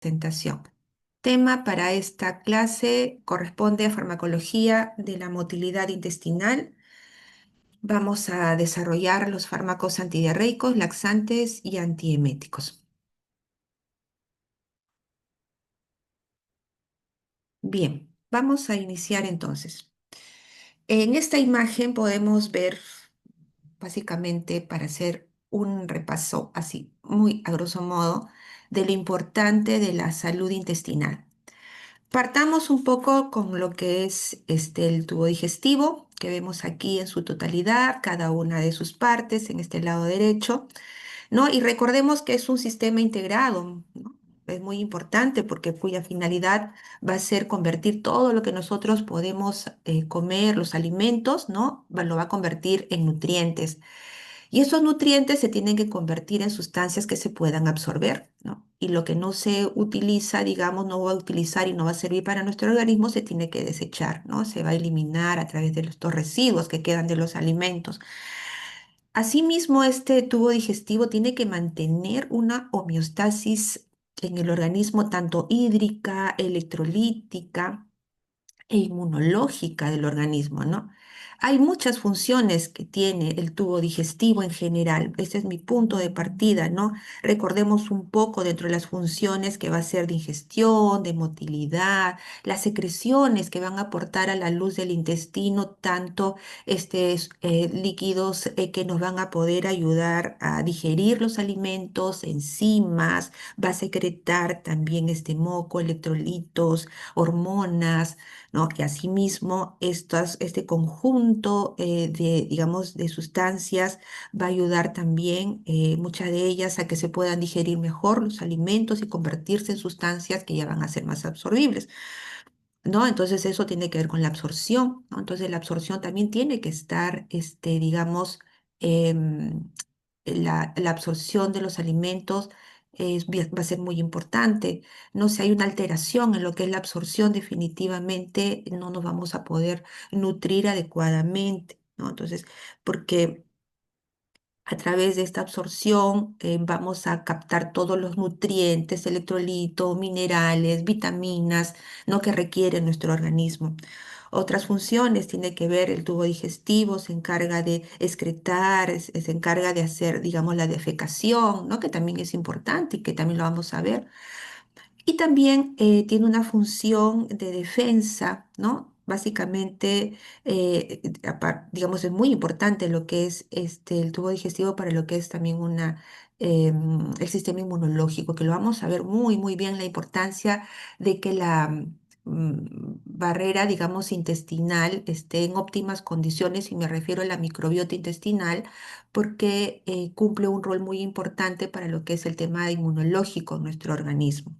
Presentación. Tema para esta clase corresponde a farmacología de la motilidad intestinal. Vamos a desarrollar los fármacos antidiarreicos, laxantes y antieméticos. Bien, vamos a iniciar entonces. En esta imagen podemos ver, básicamente, para hacer un repaso así, muy a grosso modo, de lo importante de la salud intestinal. Partamos un poco con lo que es el tubo digestivo, que vemos aquí en su totalidad, cada una de sus partes en este lado derecho, ¿no? Y recordemos que es un sistema integrado, ¿no? Es muy importante porque cuya finalidad va a ser convertir todo lo que nosotros podemos comer, los alimentos, ¿no? Lo va a convertir en nutrientes. Y esos nutrientes se tienen que convertir en sustancias que se puedan absorber, ¿no? Y lo que no se utiliza, digamos, no va a utilizar y no va a servir para nuestro organismo, se tiene que desechar, ¿no? Se va a eliminar a través de estos residuos que quedan de los alimentos. Asimismo, este tubo digestivo tiene que mantener una homeostasis en el organismo, tanto hídrica, electrolítica e inmunológica del organismo, ¿no? Hay muchas funciones que tiene el tubo digestivo en general. Este es mi punto de partida, ¿no? Recordemos un poco dentro de las funciones que va a ser de ingestión, de motilidad, las secreciones que van a aportar a la luz del intestino, tanto líquidos que nos van a poder ayudar a digerir los alimentos, enzimas, va a secretar también este moco, electrolitos, hormonas, ¿no? Y asimismo, este conjunto digamos, de sustancias va a ayudar también, muchas de ellas, a que se puedan digerir mejor los alimentos y convertirse en sustancias que ya van a ser más absorbibles, ¿no? Entonces eso tiene que ver con la absorción, ¿no? Entonces la absorción también tiene que estar, digamos, em, la absorción de los alimentos va a ser muy importante. No, si hay una alteración en lo que es la absorción, definitivamente no nos vamos a poder nutrir adecuadamente, ¿no? Entonces, porque a través de esta absorción vamos a captar todos los nutrientes, electrolitos, minerales, vitaminas, ¿no? Que requiere nuestro organismo. Otras funciones tiene que ver el tubo digestivo, se encarga de excretar, se encarga de hacer, digamos, la defecación, ¿no? Que también es importante y que también lo vamos a ver. Y también tiene una función de defensa, ¿no? Básicamente, digamos, es muy importante lo que es el tubo digestivo para lo que es también el sistema inmunológico, que lo vamos a ver muy, muy bien la importancia de que la barrera, digamos, intestinal esté en óptimas condiciones, y me refiero a la microbiota intestinal, porque cumple un rol muy importante para lo que es el tema inmunológico en nuestro organismo.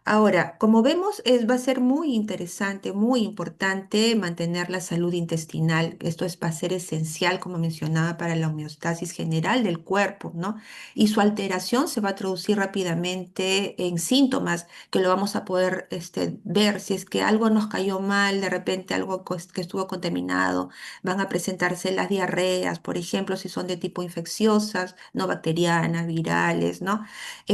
Ahora, como vemos, va a ser muy interesante, muy importante mantener la salud intestinal. Esto va a ser esencial, como mencionaba, para la homeostasis general del cuerpo, ¿no? Y su alteración se va a traducir rápidamente en síntomas que lo vamos a poder ver. Si es que algo nos cayó mal, de repente algo que estuvo contaminado, van a presentarse las diarreas, por ejemplo, si son de tipo infecciosas, no bacterianas, virales, ¿no?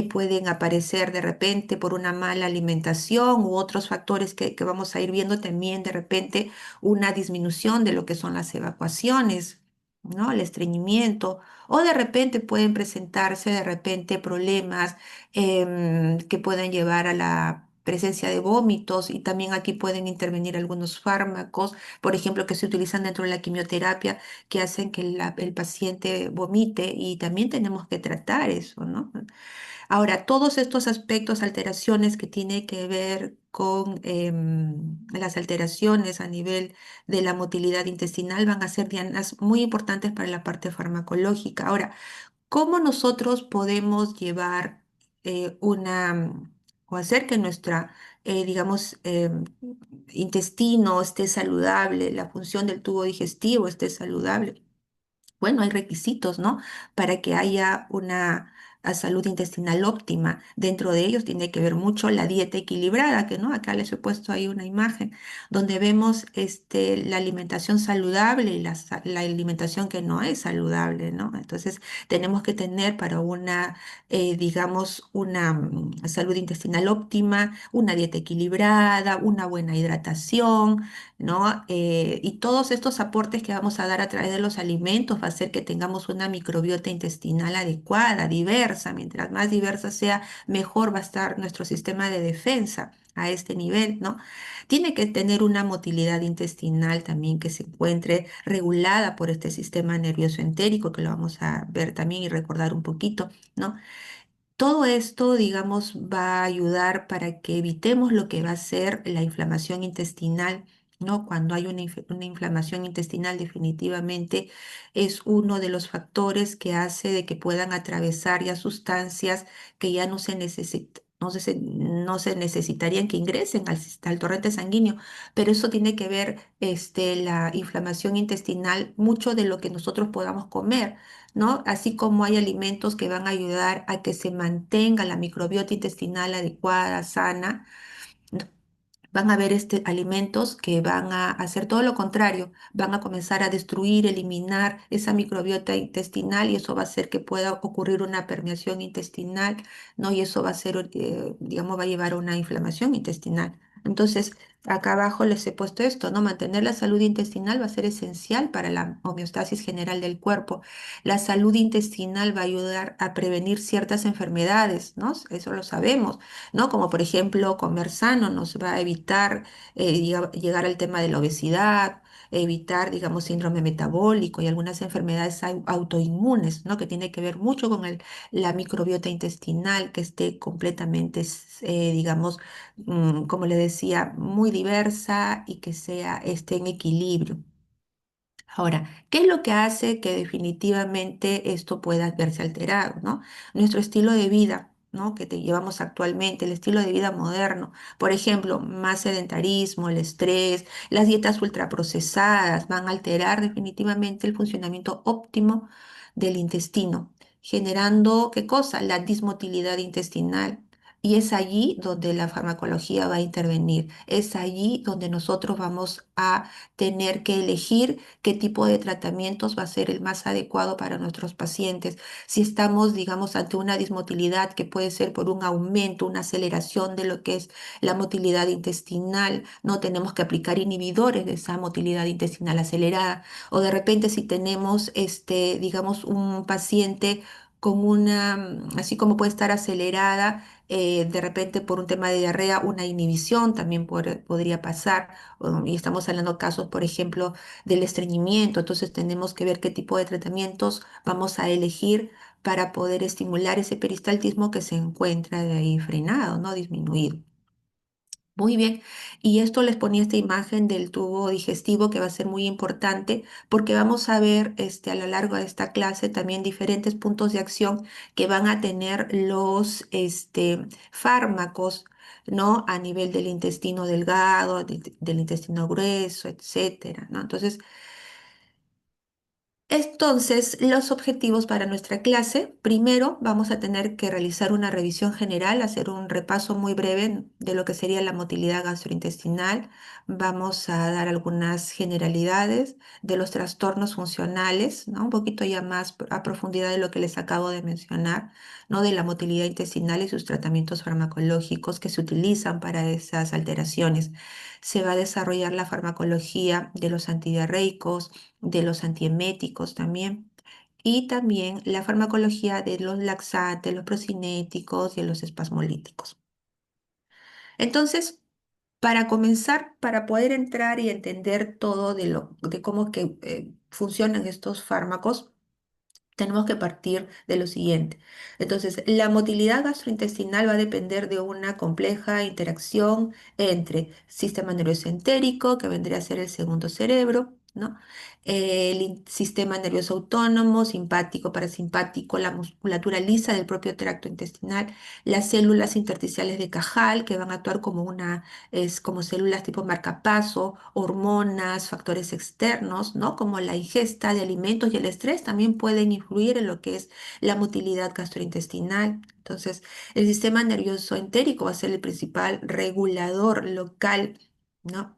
Pueden aparecer de repente por una mala alimentación u otros factores que vamos a ir viendo también, de repente una disminución de lo que son las evacuaciones, ¿no? El estreñimiento, o de repente pueden presentarse de repente problemas que pueden llevar a la presencia de vómitos, y también aquí pueden intervenir algunos fármacos, por ejemplo, que se utilizan dentro de la quimioterapia, que hacen que el paciente vomite, y también tenemos que tratar eso, ¿no? Ahora, todos estos aspectos, alteraciones que tiene que ver con las alteraciones a nivel de la motilidad intestinal, van a ser dianas muy importantes para la parte farmacológica. Ahora, ¿cómo nosotros podemos llevar o hacer que nuestra, digamos, intestino esté saludable, la función del tubo digestivo esté saludable? Bueno, hay requisitos, ¿no? Para que haya a salud intestinal óptima. Dentro de ellos tiene que ver mucho la dieta equilibrada, que no, acá les he puesto ahí una imagen donde vemos la alimentación saludable y la alimentación que no es saludable, ¿no? Entonces tenemos que tener para una, digamos, una salud intestinal óptima, una dieta equilibrada, una buena hidratación, ¿no? Y todos estos aportes que vamos a dar a través de los alimentos va a hacer que tengamos una microbiota intestinal adecuada, diversa. Mientras más diversa sea, mejor va a estar nuestro sistema de defensa a este nivel, ¿no? Tiene que tener una motilidad intestinal también que se encuentre regulada por este sistema nervioso entérico, que lo vamos a ver también y recordar un poquito, ¿no? Todo esto, digamos, va a ayudar para que evitemos lo que va a ser la inflamación intestinal, ¿no? Cuando hay una inflamación intestinal, definitivamente es uno de los factores que hace de que puedan atravesar ya sustancias que ya no se necesitan. No se necesitarían que ingresen al torrente sanguíneo, pero eso tiene que ver la inflamación intestinal, mucho de lo que nosotros podamos comer, ¿no? Así como hay alimentos que van a ayudar a que se mantenga la microbiota intestinal adecuada, sana, ¿no? Van a haber alimentos que van a hacer todo lo contrario, van a comenzar a destruir, eliminar esa microbiota intestinal y eso va a hacer que pueda ocurrir una permeación intestinal, ¿no? Y eso va a ser, digamos, va a llevar a una inflamación intestinal. Entonces, acá abajo les he puesto esto, ¿no? Mantener la salud intestinal va a ser esencial para la homeostasis general del cuerpo. La salud intestinal va a ayudar a prevenir ciertas enfermedades, ¿no? Eso lo sabemos, ¿no? Como por ejemplo, comer sano nos va a evitar llegar al tema de la obesidad, evitar, digamos, síndrome metabólico y algunas enfermedades autoinmunes, ¿no? Que tiene que ver mucho con la microbiota intestinal, que esté completamente, digamos, como le decía, muy diversa y que esté en equilibrio. Ahora, ¿qué es lo que hace que definitivamente esto pueda verse alterado, ¿no? Nuestro estilo de vida, ¿no? Que te llevamos actualmente, el estilo de vida moderno. Por ejemplo, más sedentarismo, el estrés, las dietas ultraprocesadas van a alterar definitivamente el funcionamiento óptimo del intestino, generando, ¿qué cosa? La dismotilidad intestinal. Y es allí donde la farmacología va a intervenir. Es allí donde nosotros vamos a tener que elegir qué tipo de tratamientos va a ser el más adecuado para nuestros pacientes. Si estamos, digamos, ante una dismotilidad que puede ser por un aumento, una aceleración de lo que es la motilidad intestinal, no tenemos que aplicar inhibidores de esa motilidad intestinal acelerada. O de repente si tenemos, digamos, un paciente con así como puede estar acelerada, de repente por un tema de diarrea, una inhibición también podría pasar. Y estamos hablando casos, por ejemplo, del estreñimiento. Entonces tenemos que ver qué tipo de tratamientos vamos a elegir para poder estimular ese peristaltismo que se encuentra de ahí frenado, ¿no? Disminuido. Muy bien, y esto les ponía esta imagen del tubo digestivo que va a ser muy importante porque vamos a ver a lo largo de esta clase también diferentes puntos de acción que van a tener los fármacos, ¿no? A nivel del intestino delgado, del intestino grueso, etcétera, ¿no? Entonces, los objetivos para nuestra clase, primero vamos a tener que realizar una revisión general, hacer un repaso muy breve de lo que sería la motilidad gastrointestinal. Vamos a dar algunas generalidades de los trastornos funcionales, ¿no? Un poquito ya más a profundidad de lo que les acabo de mencionar, ¿no? De la motilidad intestinal y sus tratamientos farmacológicos que se utilizan para esas alteraciones. Se va a desarrollar la farmacología de los antidiarreicos, de los antieméticos también, y también la farmacología de los laxantes, los procinéticos y los espasmolíticos. Entonces, para comenzar, para poder entrar y entender todo de cómo que, funcionan estos fármacos, tenemos que partir de lo siguiente. Entonces, la motilidad gastrointestinal va a depender de una compleja interacción entre sistema nervioso entérico, que vendría a ser el segundo cerebro, ¿no? Sistema nervioso autónomo, simpático, parasimpático, la musculatura lisa del propio tracto intestinal, las células intersticiales de Cajal, que van a actuar como es como células tipo marcapaso, hormonas, factores externos, ¿no? Como la ingesta de alimentos y el estrés también pueden influir en lo que es la motilidad gastrointestinal. Entonces, el sistema nervioso entérico va a ser el principal regulador local, ¿no?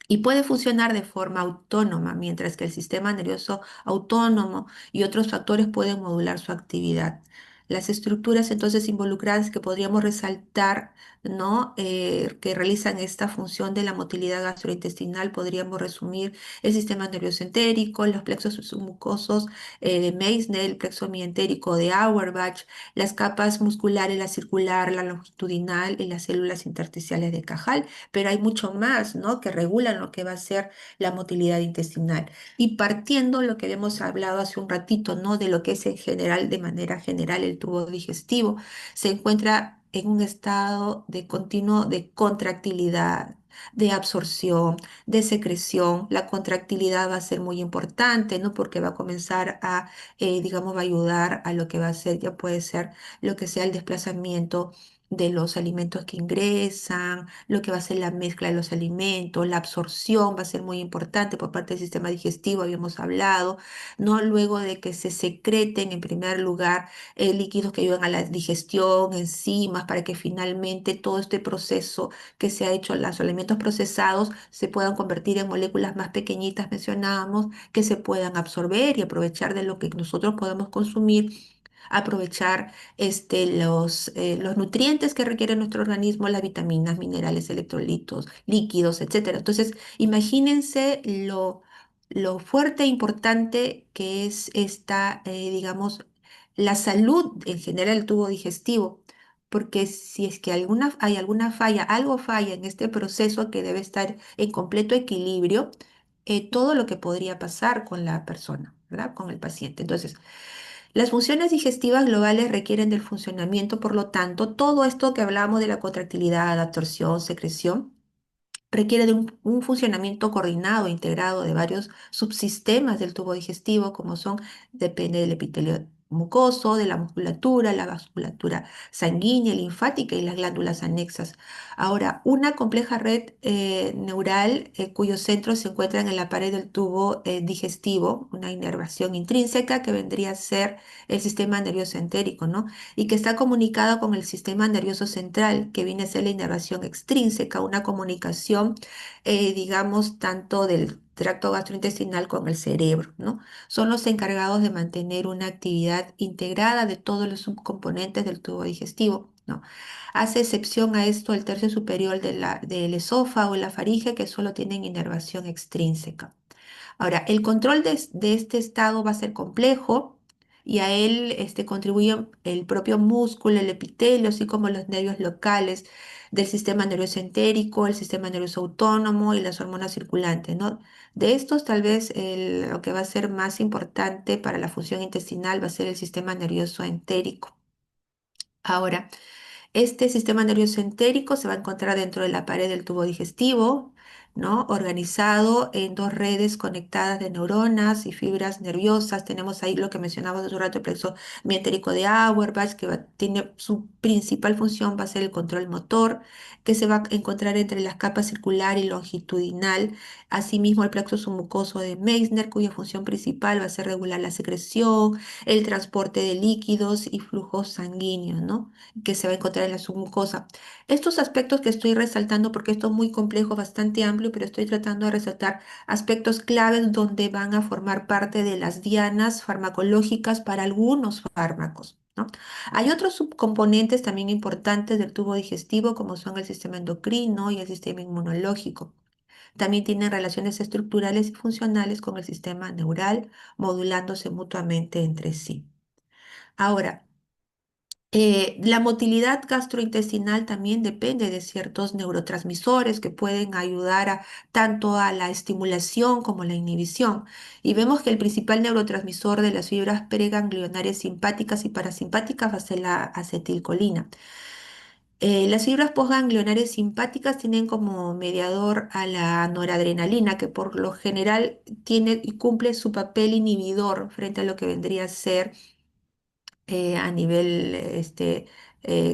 Y puede funcionar de forma autónoma, mientras que el sistema nervioso autónomo y otros factores pueden modular su actividad. Las estructuras entonces involucradas que podríamos resaltar, ¿no? Que realizan esta función de la motilidad gastrointestinal, podríamos resumir el sistema nervioso entérico, los plexos submucosos de Meissner, el plexo mientérico de Auerbach, las capas musculares, la circular, la longitudinal y las células intersticiales de Cajal, pero hay mucho más, ¿no? Que regulan lo que va a ser la motilidad intestinal. Y partiendo lo que habíamos hablado hace un ratito, ¿no? De lo que es en general, de manera general, el tubo digestivo, se encuentra en un estado de continuo de contractilidad, de absorción, de secreción. La contractilidad va a ser muy importante, ¿no? Porque va a comenzar a, digamos, va a ayudar a lo que va a ser, ya puede ser lo que sea el desplazamiento de los alimentos que ingresan, lo que va a ser la mezcla de los alimentos, la absorción va a ser muy importante por parte del sistema digestivo, habíamos hablado, ¿no? Luego de que se secreten en primer lugar líquidos que ayudan a la digestión, enzimas, para que finalmente todo este proceso que se ha hecho, los alimentos procesados, se puedan convertir en moléculas más pequeñitas, mencionábamos, que se puedan absorber y aprovechar de lo que nosotros podemos consumir, aprovechar los nutrientes que requiere nuestro organismo, las vitaminas, minerales, electrolitos, líquidos, etcétera. Entonces, imagínense lo fuerte e importante que es digamos, la salud en general del tubo digestivo. Porque si es que hay alguna falla, algo falla en este proceso que debe estar en completo equilibrio, todo lo que podría pasar con la persona, ¿verdad? Con el paciente. Entonces, las funciones digestivas globales requieren del funcionamiento, por lo tanto, todo esto que hablamos de la contractilidad, absorción, secreción, requiere de un funcionamiento coordinado, e integrado de varios subsistemas del tubo digestivo, como son, depende del epitelio mucoso, de la musculatura, la vasculatura sanguínea, linfática y las glándulas anexas. Ahora, una compleja red neural cuyos centros se encuentran en la pared del tubo digestivo, una inervación intrínseca que vendría a ser el sistema nervioso entérico, ¿no? Y que está comunicada con el sistema nervioso central, que viene a ser la inervación extrínseca, una comunicación, digamos, tanto del tracto gastrointestinal con el cerebro, ¿no? Son los encargados de mantener una actividad integrada de todos los subcomponentes del tubo digestivo, ¿no? Hace excepción a esto el tercio superior del esófago y la faringe, que solo tienen inervación extrínseca. Ahora, el control de este estado va a ser complejo y a él contribuyen el propio músculo, el epitelio, así como los nervios locales del sistema nervioso entérico, el sistema nervioso autónomo y las hormonas circulantes, ¿no? De estos, tal vez lo que va a ser más importante para la función intestinal va a ser el sistema nervioso entérico. Ahora, este sistema nervioso entérico se va a encontrar dentro de la pared del tubo digestivo, ¿no? Organizado en dos redes conectadas de neuronas y fibras nerviosas. Tenemos ahí lo que mencionaba hace un rato, el plexo mientérico de Auerbach, que tiene su principal función va a ser el control motor, que se va a encontrar entre las capas circular y longitudinal. Asimismo, el plexo submucoso de Meissner, cuya función principal va a ser regular la secreción, el transporte de líquidos y flujos sanguíneos, ¿no? Que se va a encontrar en la submucosa. Estos aspectos que estoy resaltando, porque esto es muy complejo, bastante amplio, pero estoy tratando de resaltar aspectos claves donde van a formar parte de las dianas farmacológicas para algunos fármacos, ¿no? Hay otros subcomponentes también importantes del tubo digestivo, como son el sistema endocrino y el sistema inmunológico. También tienen relaciones estructurales y funcionales con el sistema neural, modulándose mutuamente entre sí. Ahora, la motilidad gastrointestinal también depende de ciertos neurotransmisores que pueden ayudar tanto a la estimulación como la inhibición. Y vemos que el principal neurotransmisor de las fibras preganglionarias simpáticas y parasimpáticas va a ser la acetilcolina. Las fibras postganglionares simpáticas tienen como mediador a la noradrenalina, que por lo general tiene y cumple su papel inhibidor frente a lo que vendría a ser a nivel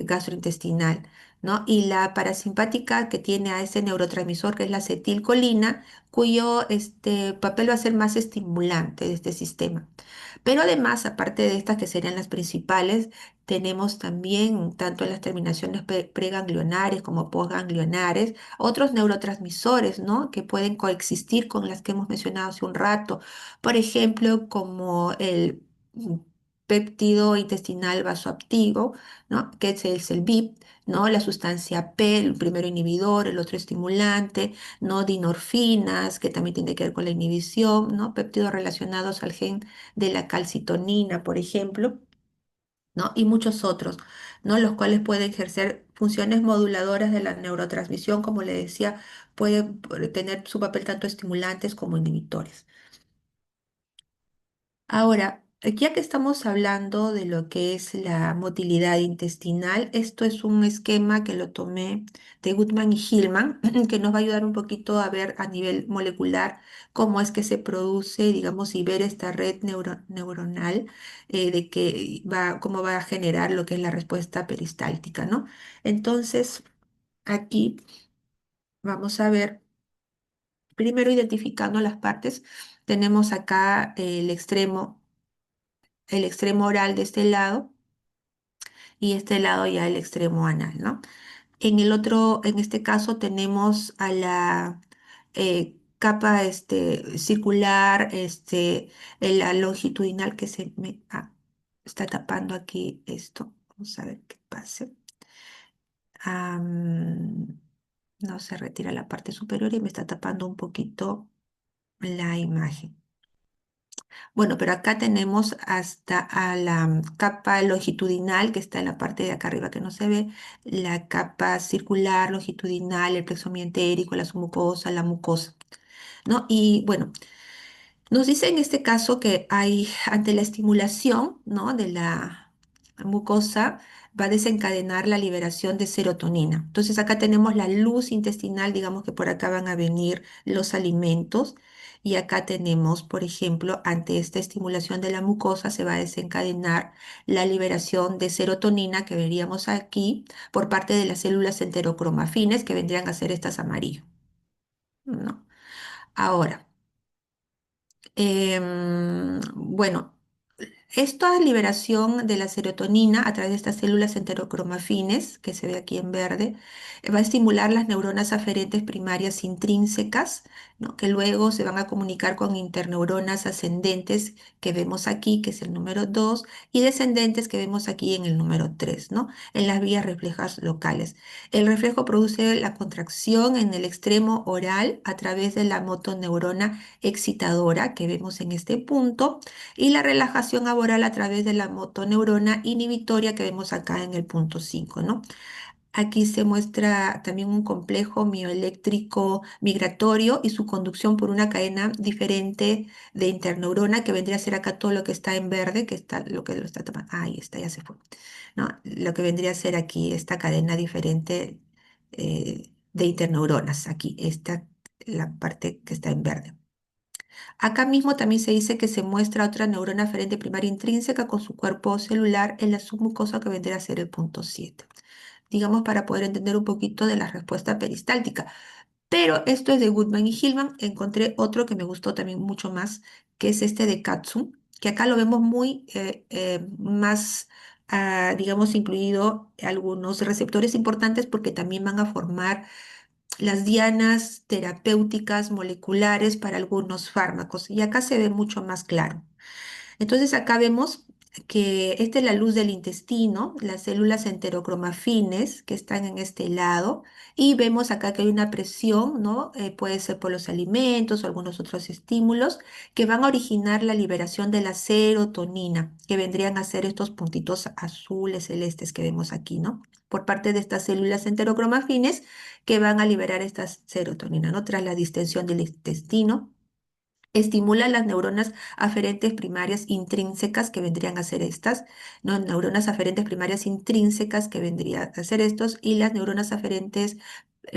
gastrointestinal, ¿no? Y la parasimpática que tiene a ese neurotransmisor que es la acetilcolina, cuyo papel va a ser más estimulante de este sistema. Pero además, aparte de estas que serían las principales, tenemos también, tanto en las terminaciones preganglionares como postganglionares, otros neurotransmisores, ¿no? Que pueden coexistir con las que hemos mencionado hace un rato. Por ejemplo, como el péptido intestinal vasoactivo, ¿no? Que es el BIP, ¿no? La sustancia P, el primero inhibidor, el otro estimulante, ¿no? Dinorfinas, que también tiene que ver con la inhibición, ¿no? Péptidos relacionados al gen de la calcitonina, por ejemplo, ¿no? Y muchos otros, ¿no? Los cuales pueden ejercer funciones moduladoras de la neurotransmisión, como le decía, pueden tener su papel tanto estimulantes como inhibitores. Ahora, ya que estamos hablando de lo que es la motilidad intestinal, esto es un esquema que lo tomé de Goodman y Hillman, que nos va a ayudar un poquito a ver a nivel molecular cómo es que se produce, digamos, y ver esta red neuronal de que va, cómo va a generar lo que es la respuesta peristáltica, ¿no? Entonces, aquí vamos a ver, primero identificando las partes, tenemos acá el extremo oral de este lado y este lado ya el extremo anal, ¿no? En el otro, en este caso tenemos a la capa circular, la longitudinal que se me está tapando aquí esto. Vamos a ver qué pasa. Am, no se retira la parte superior y me está tapando un poquito la imagen. Bueno, pero acá tenemos hasta a la capa longitudinal que está en la parte de acá arriba que no se ve, la capa circular longitudinal, el plexo mientérico, la submucosa, la mucosa, ¿no? Y bueno, nos dice en este caso que hay, ante la estimulación, ¿no? de la mucosa, va a desencadenar la liberación de serotonina. Entonces acá tenemos la luz intestinal, digamos que por acá van a venir los alimentos. Y acá tenemos, por ejemplo, ante esta estimulación de la mucosa se va a desencadenar la liberación de serotonina que veríamos aquí por parte de las células enterocromafines que vendrían a ser estas amarillas, ¿no? Ahora, bueno, esta liberación de la serotonina a través de estas células enterocromafines, que se ve aquí en verde, va a estimular las neuronas aferentes primarias intrínsecas, ¿no? Que luego se van a comunicar con interneuronas ascendentes que vemos aquí, que es el número 2, y descendentes que vemos aquí en el número 3, ¿no? En las vías reflejas locales. El reflejo produce la contracción en el extremo oral a través de la motoneurona excitadora que vemos en este punto y la relajación aboral a través de la motoneurona inhibitoria que vemos acá en el punto 5, ¿no? Aquí se muestra también un complejo mioeléctrico migratorio y su conducción por una cadena diferente de interneurona que vendría a ser acá todo lo que está en verde, que está lo que lo está tomando. Ahí está, ya se fue. ¿No? Lo que vendría a ser aquí esta cadena diferente de interneuronas. Aquí está la parte que está en verde. Acá mismo también se dice que se muestra otra neurona aferente primaria intrínseca con su cuerpo celular en la submucosa que vendría a ser el punto 7. Digamos para poder entender un poquito de la respuesta peristáltica. Pero esto es de Goodman y Hillman. Encontré otro que me gustó también mucho más, que es este de Katzun, que acá lo vemos muy más, digamos, incluido algunos receptores importantes porque también van a formar las dianas terapéuticas moleculares para algunos fármacos. Y acá se ve mucho más claro. Entonces acá vemos que esta es la luz del intestino, las células enterocromafines que están en este lado, y vemos acá que hay una presión, ¿no? Puede ser por los alimentos o algunos otros estímulos que van a originar la liberación de la serotonina, que vendrían a ser estos puntitos azules, celestes que vemos aquí, ¿no? Por parte de estas células enterocromafines que van a liberar esta serotonina, ¿no? Tras la distensión del intestino Estimula las neuronas aferentes primarias intrínsecas, que vendrían a ser estas, ¿no? Neuronas aferentes primarias intrínsecas, que vendrían a ser estos, y las neuronas aferentes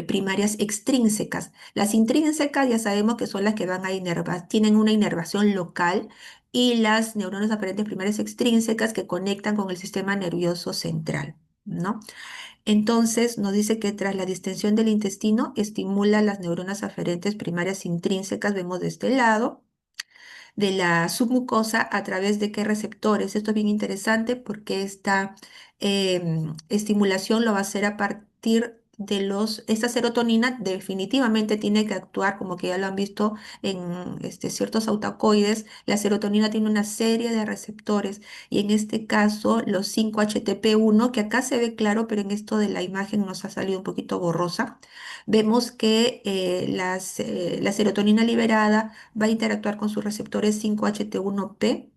primarias extrínsecas. Las intrínsecas ya sabemos que son las que van a inervar, tienen una inervación local, y las neuronas aferentes primarias extrínsecas que conectan con el sistema nervioso central, ¿no? Entonces nos dice que tras la distensión del intestino estimula las neuronas aferentes primarias intrínsecas, vemos de este lado de la submucosa, a través de qué receptores. Esto es bien interesante porque esta estimulación lo va a hacer a partir de esta serotonina definitivamente tiene que actuar, como que ya lo han visto en ciertos autacoides. La serotonina tiene una serie de receptores, y en este caso los 5-HTP1, que acá se ve claro, pero en esto de la imagen nos ha salido un poquito borrosa. Vemos que la serotonina liberada va a interactuar con sus receptores 5-HT1P,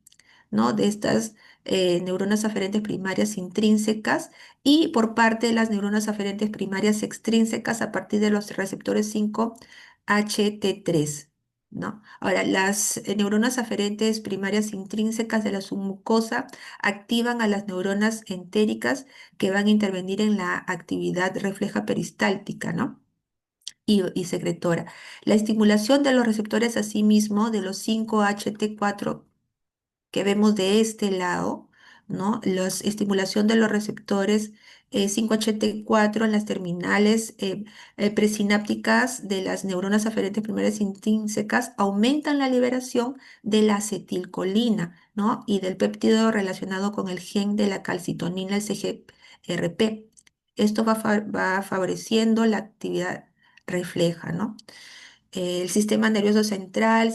¿no? De estas neuronas aferentes primarias intrínsecas, y por parte de las neuronas aferentes primarias extrínsecas a partir de los receptores 5-HT3, ¿no? Ahora, las neuronas aferentes primarias intrínsecas de la submucosa activan a las neuronas entéricas, que van a intervenir en la actividad refleja peristáltica, ¿no? Y secretora. La estimulación de los receptores asimismo de los 5-HT4 que vemos de este lado, ¿no? La estimulación de los receptores 5-HT4 en las terminales presinápticas de las neuronas aferentes primarias intrínsecas aumentan la liberación de la acetilcolina, ¿no? Y del péptido relacionado con el gen de la calcitonina, el CGRP. Esto va favoreciendo la actividad refleja, ¿no? El sistema nervioso central,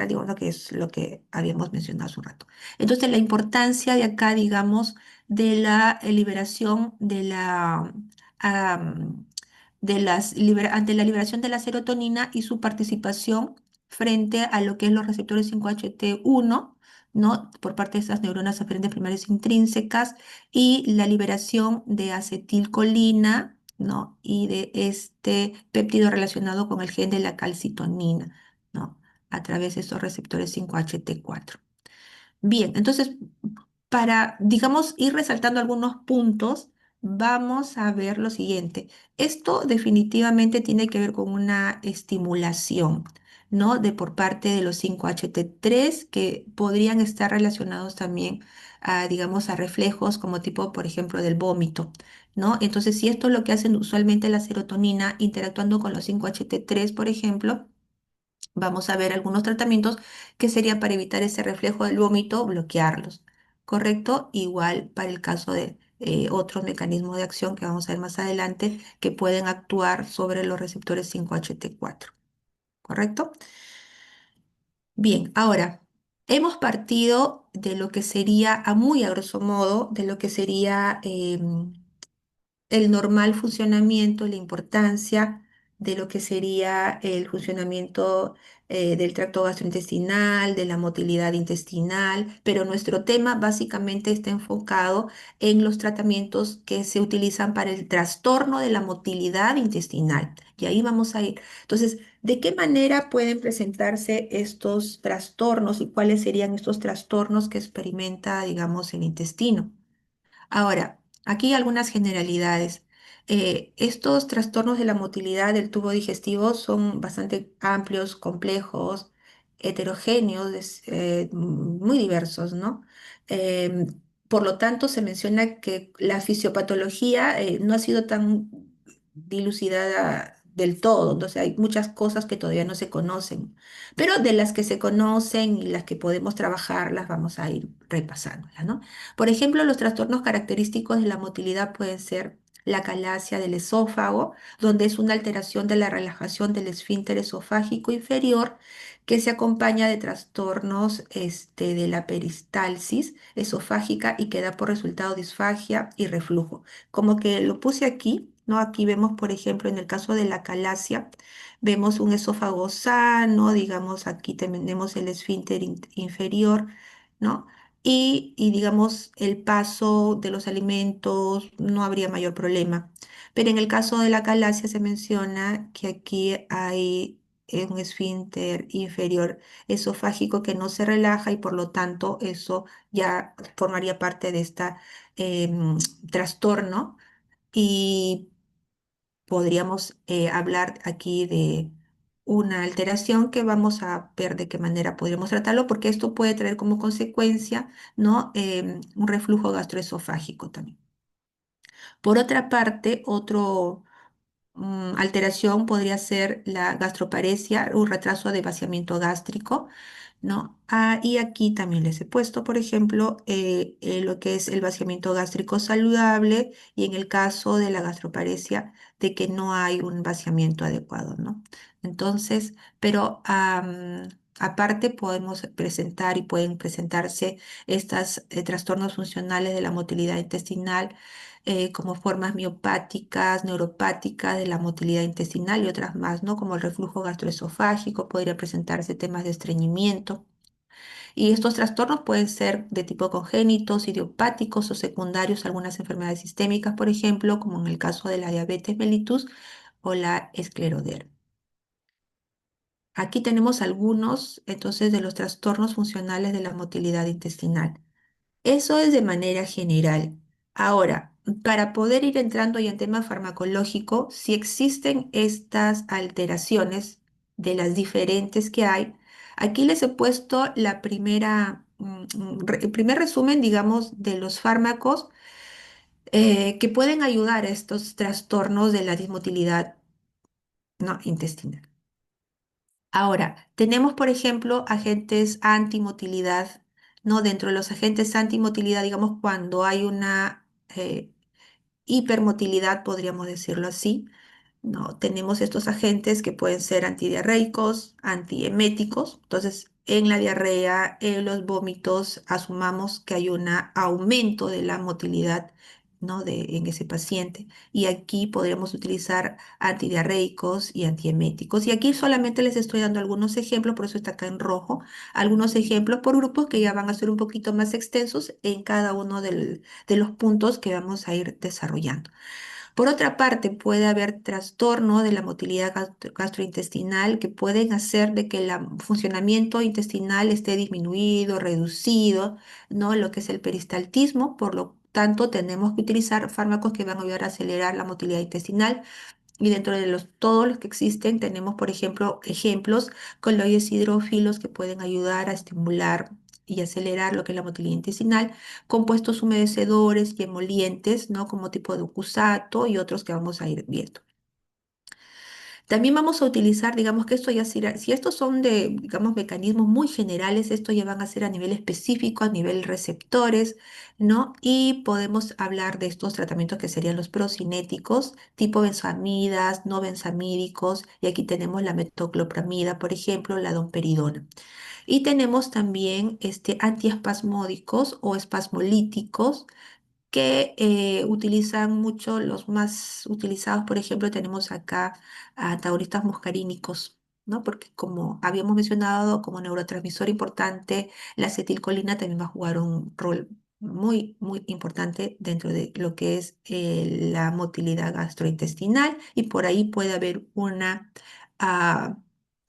digamos, que es lo que habíamos mencionado hace un rato. Entonces, la importancia de acá, digamos, de la liberación am, ante la liberación de la serotonina y su participación frente a lo que es los receptores 5-HT1, ¿no? Por parte de esas neuronas aferentes primarias intrínsecas, y la liberación de acetilcolina, ¿no? Y de este péptido relacionado con el gen de la calcitonina, ¿no? A través de esos receptores 5-HT4. Bien, entonces, para, digamos, ir resaltando algunos puntos, vamos a ver lo siguiente. Esto definitivamente tiene que ver con una estimulación, ¿no? De por parte de los 5-HT3, que podrían estar relacionados también a, digamos, a reflejos como tipo, por ejemplo, del vómito, ¿no? Entonces, si esto es lo que hacen usualmente la serotonina interactuando con los 5-HT3, por ejemplo, vamos a ver algunos tratamientos que serían para evitar ese reflejo del vómito, bloquearlos, ¿correcto? Igual para el caso de otros mecanismos de acción que vamos a ver más adelante, que pueden actuar sobre los receptores 5-HT4, ¿correcto? Bien, ahora hemos partido de lo que sería, a muy a grosso modo, de lo que sería el normal funcionamiento, la importancia de lo que sería el funcionamiento del tracto gastrointestinal, de la motilidad intestinal, pero nuestro tema básicamente está enfocado en los tratamientos que se utilizan para el trastorno de la motilidad intestinal. Y ahí vamos a ir. Entonces, ¿de qué manera pueden presentarse estos trastornos y cuáles serían estos trastornos que experimenta, digamos, el intestino? Ahora, aquí algunas generalidades. Estos trastornos de la motilidad del tubo digestivo son bastante amplios, complejos, heterogéneos, muy diversos, ¿no? Em, por lo tanto, se menciona que la fisiopatología no ha sido tan dilucidada del todo, entonces hay muchas cosas que todavía no se conocen, pero de las que se conocen y las que podemos trabajarlas, vamos a ir repasándolas, ¿no? Por ejemplo, los trastornos característicos de la motilidad pueden ser la calasia del esófago, donde es una alteración de la relajación del esfínter esofágico inferior, que se acompaña de trastornos de la peristalsis esofágica y que da por resultado disfagia y reflujo. Como que lo puse aquí, ¿no? Aquí vemos, por ejemplo, en el caso de la calasia, vemos un esófago sano, digamos, aquí tenemos el esfínter inferior, ¿no? Digamos, el paso de los alimentos no habría mayor problema. Pero en el caso de la calasia se menciona que aquí hay un esfínter inferior esofágico que no se relaja y por lo tanto eso ya formaría parte de este trastorno y podríamos hablar aquí de una alteración que vamos a ver de qué manera podríamos tratarlo, porque esto puede traer como consecuencia, ¿no? Un reflujo gastroesofágico también. Por otra parte, otro alteración podría ser la gastroparesia, un retraso de vaciamiento gástrico, ¿no? Y aquí también les he puesto, por ejemplo, lo que es el vaciamiento gástrico saludable y en el caso de la gastroparesia, de que no hay un vaciamiento adecuado, ¿no? Entonces, pero aparte podemos presentar y pueden presentarse estos trastornos funcionales de la motilidad intestinal como formas miopáticas, neuropáticas de la motilidad intestinal y otras más, ¿no? Como el reflujo gastroesofágico, podría presentarse temas de estreñimiento. Y estos trastornos pueden ser de tipo congénitos, idiopáticos o secundarios, a algunas enfermedades sistémicas, por ejemplo, como en el caso de la diabetes mellitus o la escleroderma. Aquí tenemos algunos, entonces, de los trastornos funcionales de la motilidad intestinal. Eso es de manera general. Ahora, para poder ir entrando ya en tema farmacológico, si existen estas alteraciones de las diferentes que hay, aquí les he puesto la primera, el primer resumen, digamos, de los fármacos que pueden ayudar a estos trastornos de la dismotilidad, ¿no? intestinal. Ahora, tenemos, por ejemplo, agentes antimotilidad, ¿no? Dentro de los agentes antimotilidad, digamos, cuando hay una hipermotilidad, podríamos decirlo así, ¿no? Tenemos estos agentes que pueden ser antidiarreicos, antieméticos. Entonces, en la diarrea, en los vómitos, asumamos que hay un aumento de la motilidad, ¿no? en ese paciente. Y aquí podríamos utilizar antidiarreicos y antieméticos. Y aquí solamente les estoy dando algunos ejemplos, por eso está acá en rojo, algunos ejemplos por grupos que ya van a ser un poquito más extensos en cada uno de los puntos que vamos a ir desarrollando. Por otra parte, puede haber trastorno de la motilidad gastrointestinal que pueden hacer de que el funcionamiento intestinal esté disminuido, reducido, ¿no? Lo que es el peristaltismo. Por lo tanto, tenemos que utilizar fármacos que van a ayudar a acelerar la motilidad intestinal. Y dentro de todos los que existen, tenemos, por ejemplo, ejemplos, coloides hidrófilos que pueden ayudar a estimular y acelerar lo que es la motilidad intestinal, compuestos humedecedores y emolientes, ¿no? Como tipo de ucusato y otros que vamos a ir viendo. También vamos a utilizar, digamos que esto ya será, si estos son de, digamos, mecanismos muy generales, estos ya van a ser a nivel específico, a nivel receptores, ¿no? Y podemos hablar de estos tratamientos que serían los procinéticos, tipo benzamidas, no benzamídicos, y aquí tenemos la metoclopramida, por ejemplo, la domperidona. Y tenemos también antiespasmódicos o espasmolíticos que utilizan mucho, los más utilizados, por ejemplo, tenemos acá antagonistas muscarínicos, ¿no? Porque como habíamos mencionado, como neurotransmisor importante, la acetilcolina también va a jugar un rol muy, muy importante dentro de lo que es la motilidad gastrointestinal y por ahí puede haber ah,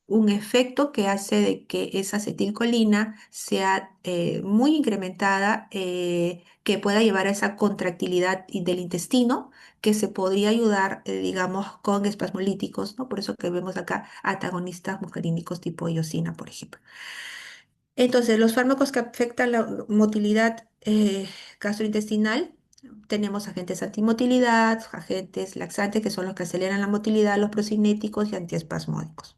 un efecto que hace de que esa acetilcolina sea muy incrementada, que pueda llevar a esa contractilidad del intestino, que se podría ayudar, digamos, con espasmolíticos, ¿no? Por eso que vemos acá antagonistas muscarínicos tipo iosina, por ejemplo. Entonces, los fármacos que afectan la motilidad gastrointestinal, tenemos agentes antimotilidad, agentes laxantes, que son los que aceleran la motilidad, los procinéticos y antiespasmódicos.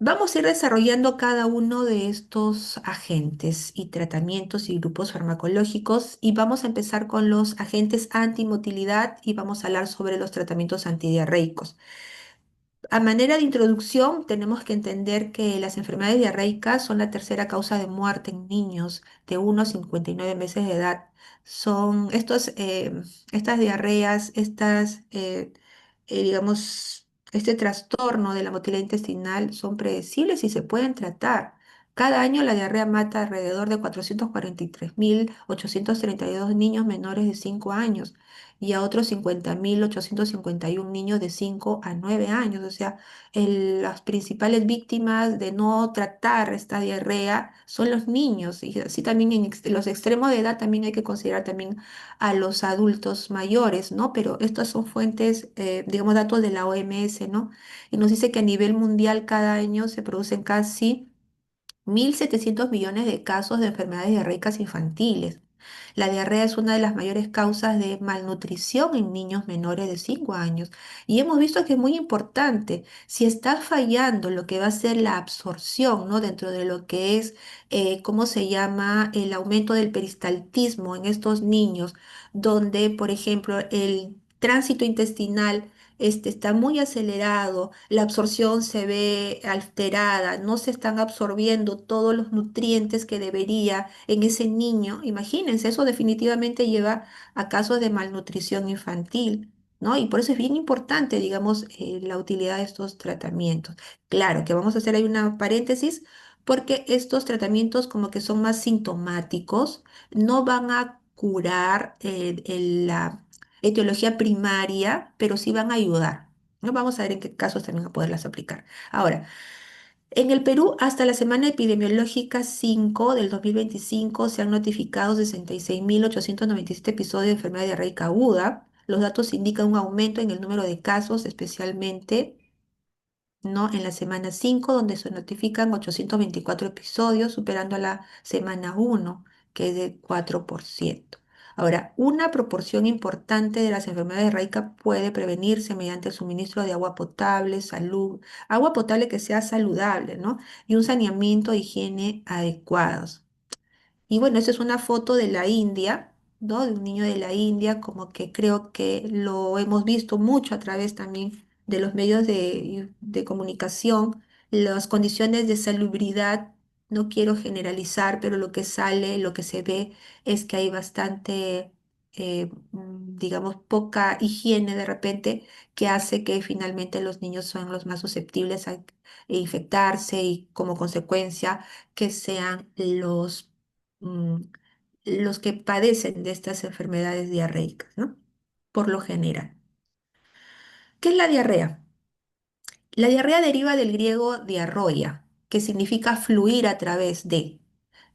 Vamos a ir desarrollando cada uno de estos agentes y tratamientos y grupos farmacológicos y vamos a empezar con los agentes antimotilidad y vamos a hablar sobre los tratamientos antidiarreicos. A manera de introducción, tenemos que entender que las enfermedades diarreicas son la tercera causa de muerte en niños de 1 a 59 meses de edad. Son estas diarreas, digamos, este trastorno de la motilidad intestinal son predecibles y se pueden tratar. Cada año la diarrea mata alrededor de 443.832 niños menores de 5 años y a otros 50.851 niños de 5 a 9 años. O sea, las principales víctimas de no tratar esta diarrea son los niños. Y así también en los extremos de edad también hay que considerar también a los adultos mayores, ¿no? Pero estas son fuentes, digamos, datos de la OMS, ¿no? Y nos dice que a nivel mundial cada año se producen casi 1.700 millones de casos de enfermedades diarreicas infantiles. La diarrea es una de las mayores causas de malnutrición en niños menores de 5 años. Y hemos visto que es muy importante. Si está fallando lo que va a ser la absorción, ¿no? Dentro de lo que es, ¿cómo se llama? El aumento del peristaltismo en estos niños, donde, por ejemplo, el tránsito intestinal está muy acelerado, la absorción se ve alterada, no se están absorbiendo todos los nutrientes que debería en ese niño. Imagínense, eso definitivamente lleva a casos de malnutrición infantil, ¿no? Y por eso es bien importante, digamos, la utilidad de estos tratamientos. Claro que vamos a hacer ahí una paréntesis. Porque estos tratamientos como que son más sintomáticos, no van a curar la etiología primaria, pero sí van a ayudar, ¿no? Vamos a ver en qué casos también a poderlas aplicar. Ahora, en el Perú, hasta la semana epidemiológica 5 del 2025 se han notificado 66.897 episodios de enfermedad diarreica aguda. Los datos indican un aumento en el número de casos, especialmente, ¿no? En la semana 5 donde se notifican 824 episodios, superando a la semana uno, que es de 4%. Ahora, una proporción importante de las enfermedades raicas puede prevenirse mediante el suministro de agua potable, agua potable que sea saludable, ¿no? Y un saneamiento e higiene adecuados. Y bueno, esa es una foto de la India, ¿no? De un niño de la India, como que creo que lo hemos visto mucho a través también de los medios de comunicación, las condiciones de salubridad, no quiero generalizar, pero lo que sale, lo que se ve es que hay bastante, digamos, poca higiene de repente que hace que finalmente los niños son los más susceptibles a infectarse y como consecuencia que sean mm, los que padecen de estas enfermedades diarreicas, ¿no? Por lo general. ¿Qué es la diarrea? La diarrea deriva del griego diarroia, que significa fluir a través de.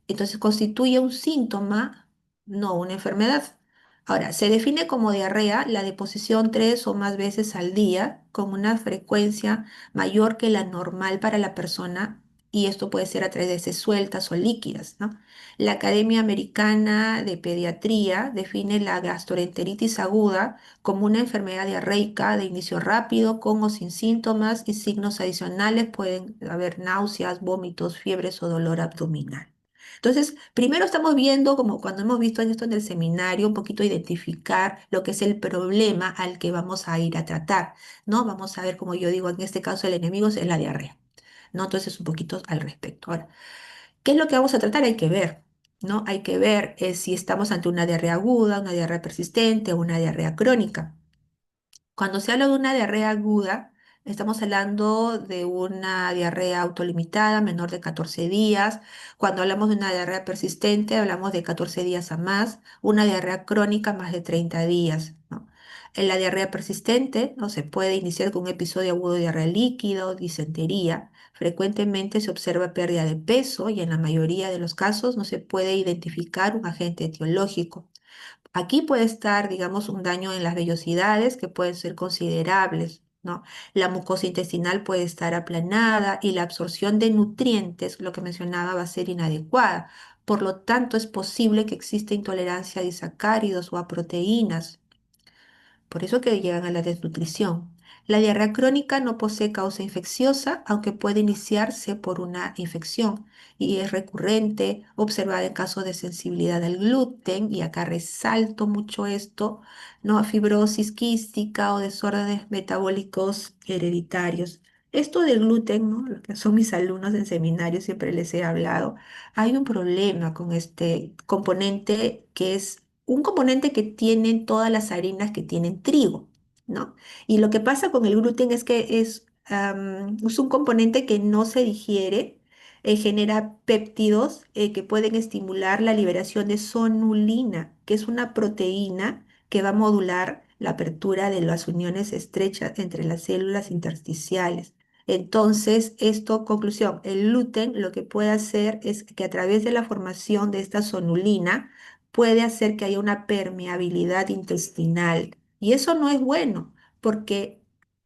Entonces constituye un síntoma, no una enfermedad. Ahora, se define como diarrea la deposición 3 o más veces al día con una frecuencia mayor que la normal para la persona y esto puede ser a través de heces sueltas o líquidas, ¿no? La Academia Americana de Pediatría define la gastroenteritis aguda como una enfermedad diarreica de inicio rápido, con o sin síntomas y signos adicionales pueden haber náuseas, vómitos, fiebres o dolor abdominal. Entonces, primero estamos viendo, como cuando hemos visto en esto en el seminario, un poquito identificar lo que es el problema al que vamos a ir a tratar, ¿no? Vamos a ver, como yo digo, en este caso el enemigo es la diarrea, ¿no? Entonces, un poquito al respecto. Ahora, ¿qué es lo que vamos a tratar? Hay que ver, ¿no? Hay que ver si estamos ante una diarrea aguda, una diarrea persistente o una diarrea crónica. Cuando se habla de una diarrea aguda, estamos hablando de una diarrea autolimitada menor de 14 días. Cuando hablamos de una diarrea persistente, hablamos de 14 días a más. Una diarrea crónica, más de 30 días, ¿no? En la diarrea persistente, ¿no? Se puede iniciar con un episodio agudo de diarrea líquida o disentería. Frecuentemente se observa pérdida de peso y en la mayoría de los casos no se puede identificar un agente etiológico. Aquí puede estar, digamos, un daño en las vellosidades que pueden ser considerables, ¿no? La mucosa intestinal puede estar aplanada y la absorción de nutrientes, lo que mencionaba, va a ser inadecuada. Por lo tanto, es posible que exista intolerancia a disacáridos o a proteínas. Por eso que llegan a la desnutrición. La diarrea crónica no posee causa infecciosa, aunque puede iniciarse por una infección y es recurrente, observada en casos de sensibilidad al gluten, y acá resalto mucho esto, ¿no? Fibrosis quística o desórdenes metabólicos hereditarios. Esto del gluten, ¿no? Los que son mis alumnos en seminario, siempre les he hablado, hay un problema con este componente que es un componente que tienen todas las harinas que tienen trigo, ¿no? Y lo que pasa con el gluten es que es un componente que no se digiere genera péptidos que pueden estimular la liberación de sonulina, que es una proteína que va a modular la apertura de las uniones estrechas entre las células intersticiales. Entonces, esto, conclusión, el gluten lo que puede hacer es que a través de la formación de esta sonulina puede hacer que haya una permeabilidad intestinal. Y eso no es bueno, porque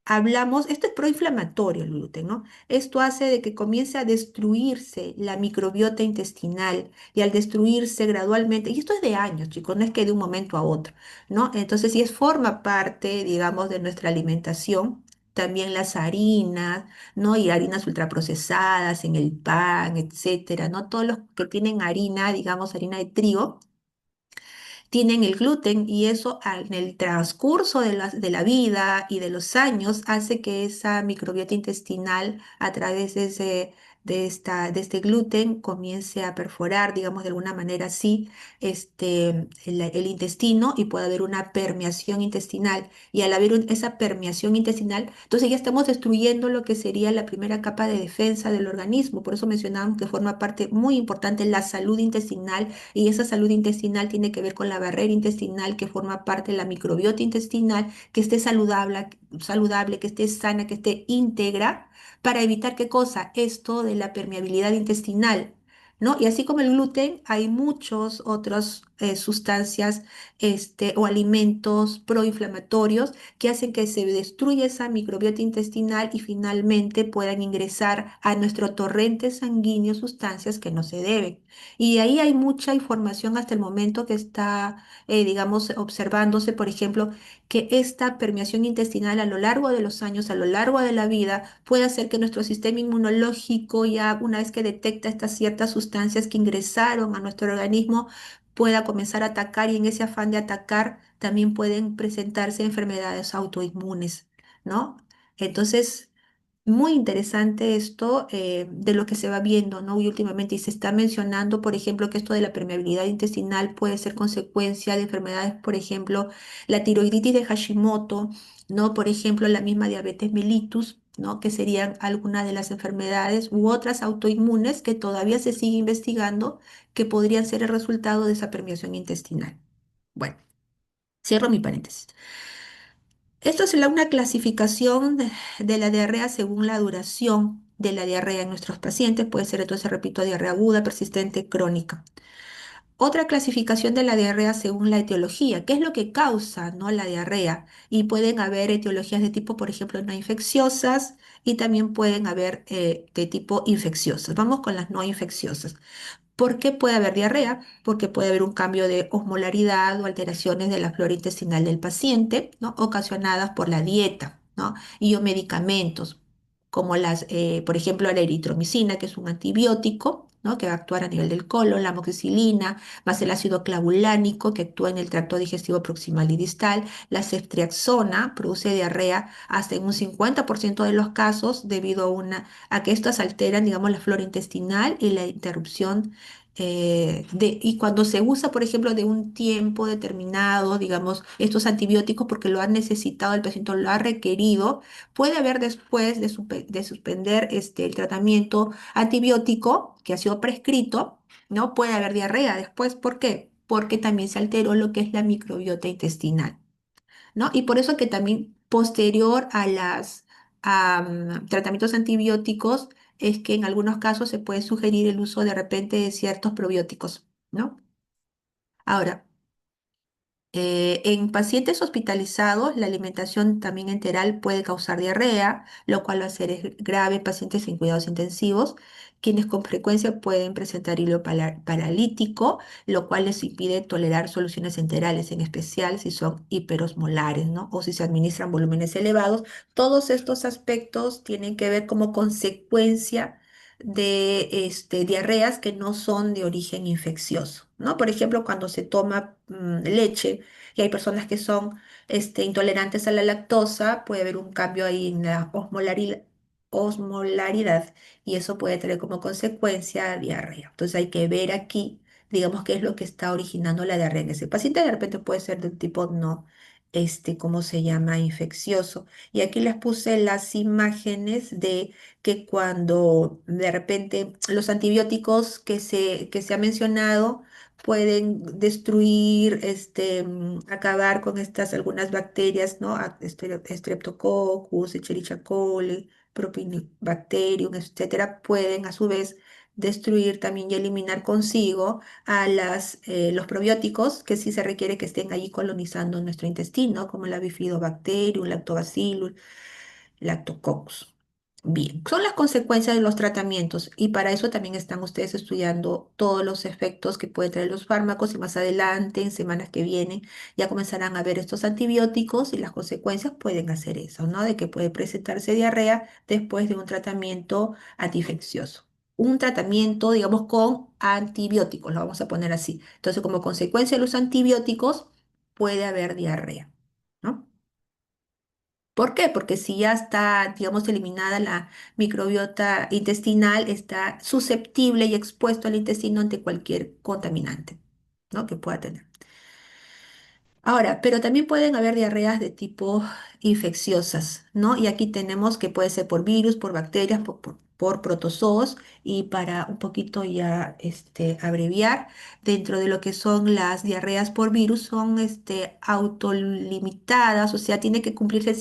hablamos, esto es proinflamatorio el gluten, ¿no? Esto hace de que comience a destruirse la microbiota intestinal y al destruirse gradualmente, y esto es de años, chicos, no es que de un momento a otro, ¿no? Entonces, si es forma parte, digamos, de nuestra alimentación, también las harinas, ¿no? Y harinas ultraprocesadas en el pan, etcétera, ¿no? Todos los que tienen harina, digamos, harina de trigo tienen el gluten y eso en el transcurso de la vida y de los años hace que esa microbiota intestinal a través de este gluten comience a perforar, digamos de alguna manera así, el intestino y puede haber una permeación intestinal. Y al haber esa permeación intestinal, entonces ya estamos destruyendo lo que sería la primera capa de defensa del organismo. Por eso mencionamos que forma parte muy importante la salud intestinal y esa salud intestinal tiene que ver con la barrera intestinal que forma parte de la microbiota intestinal, que esté saludable, que esté sana, que esté íntegra, para evitar qué cosa, esto de la permeabilidad intestinal. ¿No? Y así como el gluten, hay muchas otras sustancias o alimentos proinflamatorios que hacen que se destruya esa microbiota intestinal y finalmente puedan ingresar a nuestro torrente sanguíneo sustancias que no se deben. Y ahí hay mucha información hasta el momento que está, digamos, observándose, por ejemplo, que esta permeación intestinal a lo largo de los años, a lo largo de la vida, puede hacer que nuestro sistema inmunológico, ya una vez que detecta estas ciertas sustancias que ingresaron a nuestro organismo, pueda comenzar a atacar y en ese afán de atacar también pueden presentarse enfermedades autoinmunes, ¿no? Entonces, muy interesante esto de lo que se va viendo, ¿no? Y últimamente y se está mencionando, por ejemplo, que esto de la permeabilidad intestinal puede ser consecuencia de enfermedades, por ejemplo, la tiroiditis de Hashimoto, ¿no? Por ejemplo, la misma diabetes mellitus, ¿no? Que serían algunas de las enfermedades u otras autoinmunes que todavía se sigue investigando que podrían ser el resultado de esa permeación intestinal. Bueno, cierro mi paréntesis. Esto es una clasificación de la diarrea según la duración de la diarrea en nuestros pacientes. Puede ser, entonces, repito, diarrea aguda, persistente, crónica. Otra clasificación de la diarrea según la etiología, qué es lo que causa, ¿no? La diarrea. Y pueden haber etiologías de tipo, por ejemplo, no infecciosas y también pueden haber de tipo infecciosas. Vamos con las no infecciosas. ¿Por qué puede haber diarrea? Porque puede haber un cambio de osmolaridad o alteraciones de la flora intestinal del paciente, ¿no? Ocasionadas por la dieta, ¿no? Y o medicamentos, como por ejemplo, la eritromicina, que es un antibiótico, ¿no? Que va a actuar a nivel del colon, la amoxicilina, más el ácido clavulánico, que actúa en el tracto digestivo proximal y distal, la ceftriaxona produce diarrea hasta en un 50% de los casos debido a que estas alteran, digamos, la flora intestinal y la interrupción y cuando se usa, por ejemplo, de un tiempo determinado, digamos, estos antibióticos porque lo ha necesitado, el paciente lo ha requerido, puede haber después de suspender el tratamiento antibiótico que ha sido prescrito, ¿no? Puede haber diarrea después. ¿Por qué? Porque también se alteró lo que es la microbiota intestinal. ¿No? Y por eso que también posterior a tratamientos antibióticos es que en algunos casos se puede sugerir el uso de repente de ciertos probióticos, ¿no? Ahora, en pacientes hospitalizados, la alimentación también enteral puede causar diarrea, lo cual va a ser grave en pacientes en cuidados intensivos, quienes con frecuencia pueden presentar hilo paralítico, lo cual les impide tolerar soluciones enterales, en especial si son hiperosmolares, ¿no? O si se administran volúmenes elevados. Todos estos aspectos tienen que ver como consecuencia de diarreas que no son de origen infeccioso, ¿no? Por ejemplo, cuando se toma leche y hay personas que son intolerantes a la lactosa, puede haber un cambio ahí en la osmolaridad y eso puede traer como consecuencia diarrea. Entonces hay que ver aquí, digamos, qué es lo que está originando la diarrea en ese paciente. De repente puede ser de un tipo no. ¿cómo se llama? Infeccioso. Y aquí les puse las imágenes de que cuando de repente los antibióticos que se ha mencionado pueden destruir, acabar con estas algunas bacterias, ¿no? Streptococcus, Escherichia coli, Propionibacterium, etcétera, pueden a su vez destruir también y eliminar consigo a los probióticos que sí se requiere que estén allí colonizando nuestro intestino, como la Bifidobacterium, Lactobacillus, Lactococcus. Bien, son las consecuencias de los tratamientos y para eso también están ustedes estudiando todos los efectos que pueden traer los fármacos y más adelante, en semanas que vienen, ya comenzarán a ver estos antibióticos y las consecuencias pueden hacer eso, ¿no? De que puede presentarse diarrea después de un tratamiento antiinfeccioso. Un tratamiento, digamos, con antibióticos, lo vamos a poner así. Entonces, como consecuencia de los antibióticos, puede haber diarrea, ¿no? ¿Por qué? Porque si ya está, digamos, eliminada la microbiota intestinal, está susceptible y expuesto al intestino ante cualquier contaminante, ¿no? Que pueda tener. Ahora, pero también pueden haber diarreas de tipo infecciosas, ¿no? Y aquí tenemos que puede ser por virus, por bacterias, por protozoos, y para un poquito ya abreviar, dentro de lo que son las diarreas por virus, son autolimitadas, o sea, tiene que cumplirse el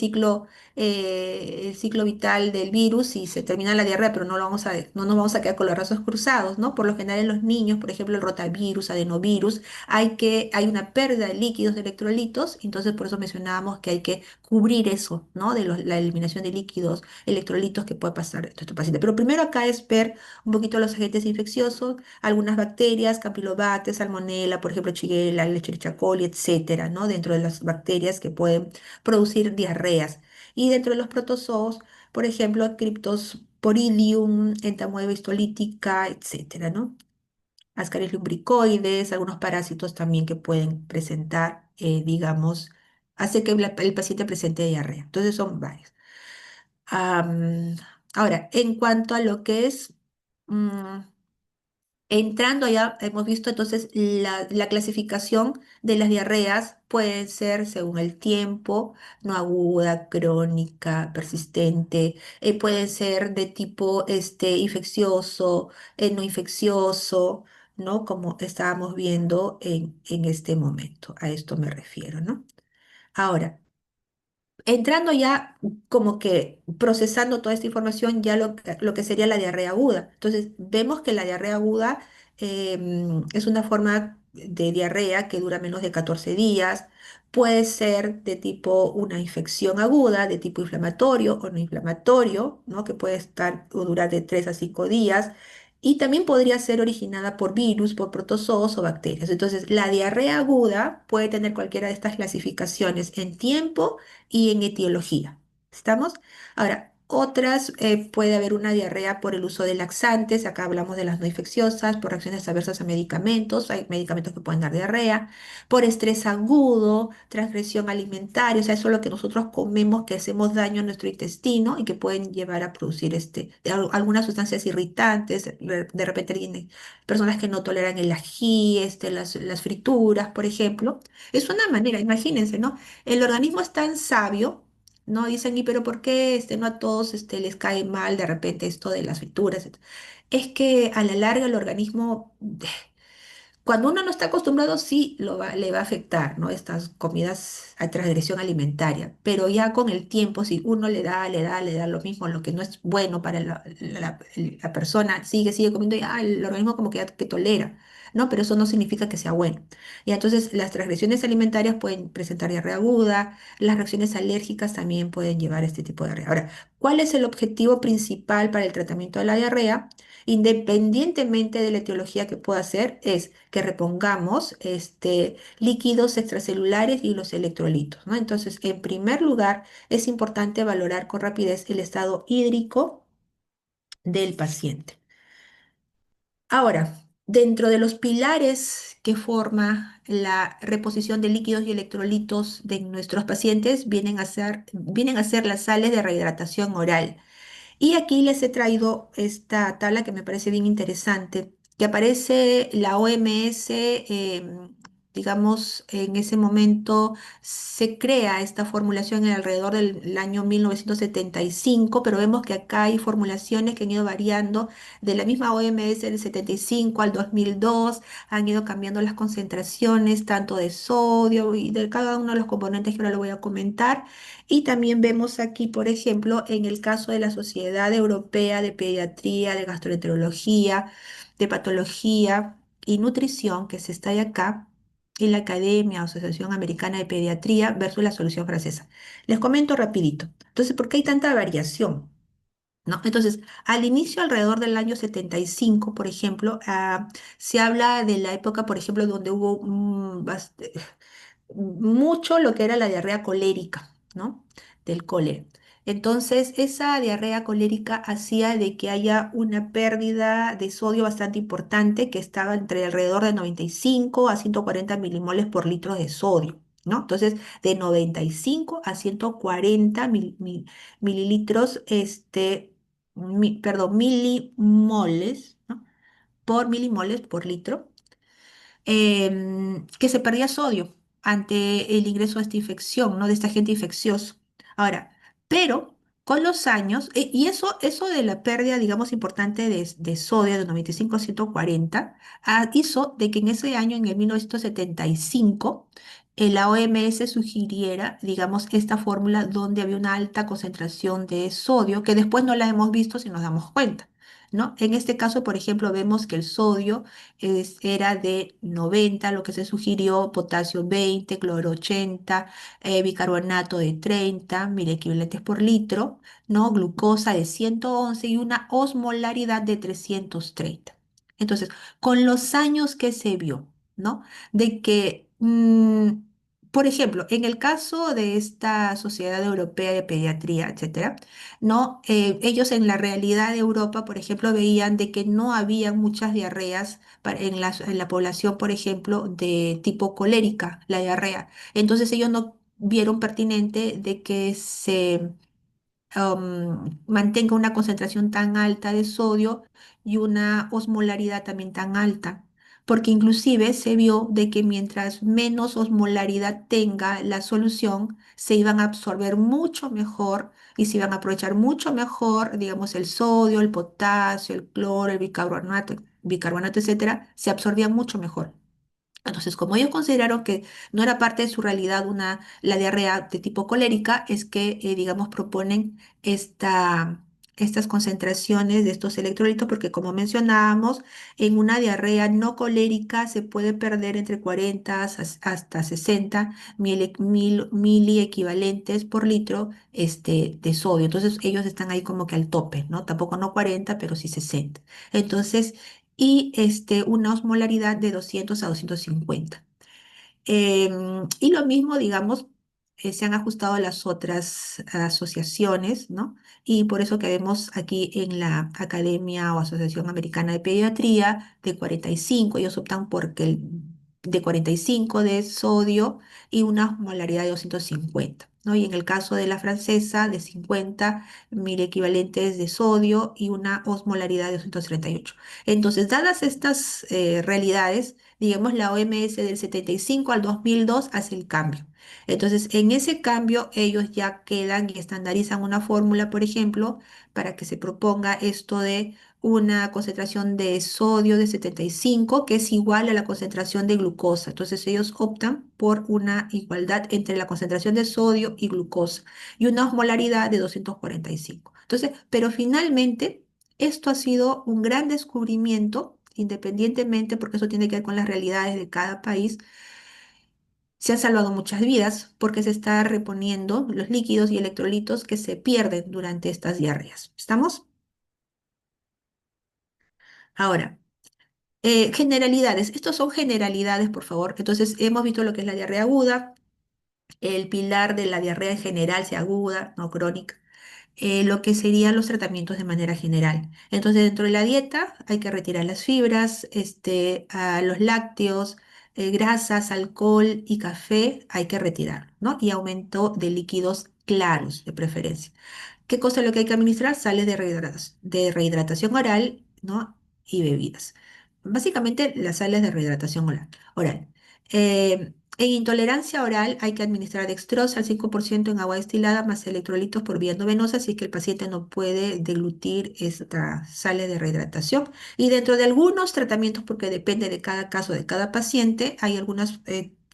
ciclo vital del virus y se termina la diarrea, pero no nos vamos a quedar con los brazos cruzados, ¿no? Por lo general en los niños, por ejemplo, el rotavirus, adenovirus, hay una pérdida de líquidos, de electrolitos, entonces por eso mencionábamos que hay que cubrir eso, ¿no? De la eliminación de líquidos, electrolitos que puede pasar a estos pacientes. Pero primero acá es ver un poquito los agentes infecciosos, algunas bacterias, Campylobacter, Salmonella, por ejemplo, Shigella, Escherichia coli, etcétera, ¿no? Dentro de las bacterias que pueden producir diarreas. Y dentro de los protozoos, por ejemplo, Cryptosporidium, Entamoeba histolítica, etcétera, ¿no? Ascaris lumbricoides, algunos parásitos también que pueden presentar, digamos, hace que el paciente presente diarrea. Entonces son varios. Am, Ahora, en cuanto a lo que es mm, entrando ya, hemos visto entonces la clasificación de las diarreas pueden ser según el tiempo, no aguda, crónica, persistente, pueden ser de tipo infeccioso, no infeccioso, ¿no? Como estábamos viendo en este momento. A esto me refiero, ¿no? Ahora, entrando ya como que procesando toda esta información, ya lo que sería la diarrea aguda. Entonces, vemos que la diarrea aguda es una forma de diarrea que dura menos de 14 días. Puede ser de tipo una infección aguda, de tipo inflamatorio o no inflamatorio, ¿no? Que puede estar o durar de 3 a 5 días. Y también podría ser originada por virus, por protozoos o bacterias. Entonces, la diarrea aguda puede tener cualquiera de estas clasificaciones en tiempo y en etiología. ¿Estamos? Ahora, otras puede haber una diarrea por el uso de laxantes, acá hablamos de las no infecciosas, por reacciones adversas a medicamentos, hay medicamentos que pueden dar diarrea, por estrés agudo, transgresión alimentaria, o sea, eso es lo que nosotros comemos que hacemos daño a nuestro intestino y que pueden llevar a producir algunas sustancias irritantes, de repente personas que no toleran el ají, las frituras, por ejemplo. Es una manera, imagínense, ¿no? El organismo es tan sabio, ¿no? Dicen, ¿y pero por qué no a todos les cae mal de repente esto de las frituras? Es que a la larga el organismo cuando uno no está acostumbrado, sí le va a afectar, ¿no? Estas comidas a transgresión alimentaria, pero ya con el tiempo, si uno le da lo mismo, lo que no es bueno para la persona, sigue comiendo y el organismo como que, ya que tolera, ¿no? Pero eso no significa que sea bueno. Y entonces las transgresiones alimentarias pueden presentar diarrea aguda, las reacciones alérgicas también pueden llevar a este tipo de diarrea. Ahora, ¿cuál es el objetivo principal para el tratamiento de la diarrea? Independientemente de la etiología que pueda ser, es que repongamos líquidos extracelulares y los electrolitos, ¿no? Entonces, en primer lugar, es importante valorar con rapidez el estado hídrico del paciente. Ahora, dentro de los pilares que forma la reposición de líquidos y electrolitos de nuestros pacientes vienen a ser las sales de rehidratación oral. Y aquí les he traído esta tabla que me parece bien interesante, que aparece la OMS, digamos, en ese momento se crea esta formulación en alrededor del año 1975, pero vemos que acá hay formulaciones que han ido variando de la misma OMS del 75 al 2002, han ido cambiando las concentraciones tanto de sodio y de cada uno de los componentes que ahora lo voy a comentar. Y también vemos aquí, por ejemplo, en el caso de la Sociedad Europea de Pediatría, de Gastroenterología, de Patología y Nutrición, que se está de acá, y la Academia o Asociación Americana de Pediatría versus la solución francesa. Les comento rapidito. Entonces, ¿por qué hay tanta variación? ¿No? Entonces, al inicio, alrededor del año 75, por ejemplo, se habla de la época, por ejemplo, donde hubo mucho lo que era la diarrea colérica, ¿no? Del cólera. Entonces, esa diarrea colérica hacía de que haya una pérdida de sodio bastante importante, que estaba entre alrededor de 95 a 140 milimoles por litro de sodio, ¿no? Entonces, de 95 a 140 mililitros, perdón, milimoles, ¿no? Por milimoles por litro, que se perdía sodio ante el ingreso de esta infección, ¿no? De este agente infeccioso. Ahora, pero con los años, y eso de la pérdida, digamos, importante de sodio de 95 a 140, hizo de que en ese año, en el 1975, la OMS sugiriera, digamos, esta fórmula donde había una alta concentración de sodio, que después no la hemos visto si nos damos cuenta, ¿no? En este caso, por ejemplo, vemos que el sodio era de 90, lo que se sugirió, potasio 20, cloro 80, bicarbonato de 30 mil equivalentes por litro, ¿no? Glucosa de 111 y una osmolaridad de 330. Entonces, con los años que se vio, ¿no? De que, por ejemplo, en el caso de esta Sociedad Europea de Pediatría, etcétera, ¿no? Ellos en la realidad de Europa, por ejemplo, veían de que no había muchas diarreas en la población, por ejemplo, de tipo colérica, la diarrea. Entonces ellos no vieron pertinente de que se mantenga una concentración tan alta de sodio y una osmolaridad también tan alta, porque inclusive se vio de que mientras menos osmolaridad tenga la solución, se iban a absorber mucho mejor y se iban a aprovechar mucho mejor, digamos, el sodio, el potasio, el cloro, el bicarbonato, etcétera, se absorbían mucho mejor. Entonces, como ellos consideraron que no era parte de su realidad la diarrea de tipo colérica, es que, digamos, proponen estas concentraciones de estos electrolitos, porque como mencionábamos, en una diarrea no colérica se puede perder entre 40 hasta 60 mili equivalentes por litro de sodio. Entonces, ellos están ahí como que al tope, ¿no? Tampoco no 40, pero sí 60. Entonces, y una osmolaridad de 200 a 250. Y lo mismo, digamos, se han ajustado las otras asociaciones, ¿no? Y por eso que vemos aquí en la Academia o Asociación Americana de Pediatría de 45, ellos optan por que de 45 de sodio y una osmolaridad de 250, ¿no? Y en el caso de la francesa, de 50 mil equivalentes de sodio y una osmolaridad de 238. Entonces, dadas estas realidades, digamos, la OMS del 75 al 2002 hace el cambio. Entonces, en ese cambio, ellos ya quedan y estandarizan una fórmula, por ejemplo, para que se proponga esto de una concentración de sodio de 75, que es igual a la concentración de glucosa. Entonces, ellos optan por una igualdad entre la concentración de sodio y glucosa y una osmolaridad de 245. Entonces, pero finalmente, esto ha sido un gran descubrimiento, independientemente, porque eso tiene que ver con las realidades de cada país. Se han salvado muchas vidas porque se está reponiendo los líquidos y electrolitos que se pierden durante estas diarreas. ¿Estamos? Ahora, generalidades. Estos son generalidades, por favor. Entonces, hemos visto lo que es la diarrea aguda, el pilar de la diarrea en general, sea aguda, no crónica, lo que serían los tratamientos de manera general. Entonces, dentro de la dieta hay que retirar las fibras, a los lácteos, grasas, alcohol y café hay que retirar, ¿no? Y aumento de líquidos claros, de preferencia. ¿Qué cosa es lo que hay que administrar? Sales de rehidratación oral, ¿no? Y bebidas. Básicamente las sales de rehidratación oral. En intolerancia oral hay que administrar dextrosa al 5% en agua destilada más electrolitos por vía no venosa si es que el paciente no puede deglutir estas sales de rehidratación. Y dentro de algunos tratamientos, porque depende de cada caso de cada paciente, hay algunos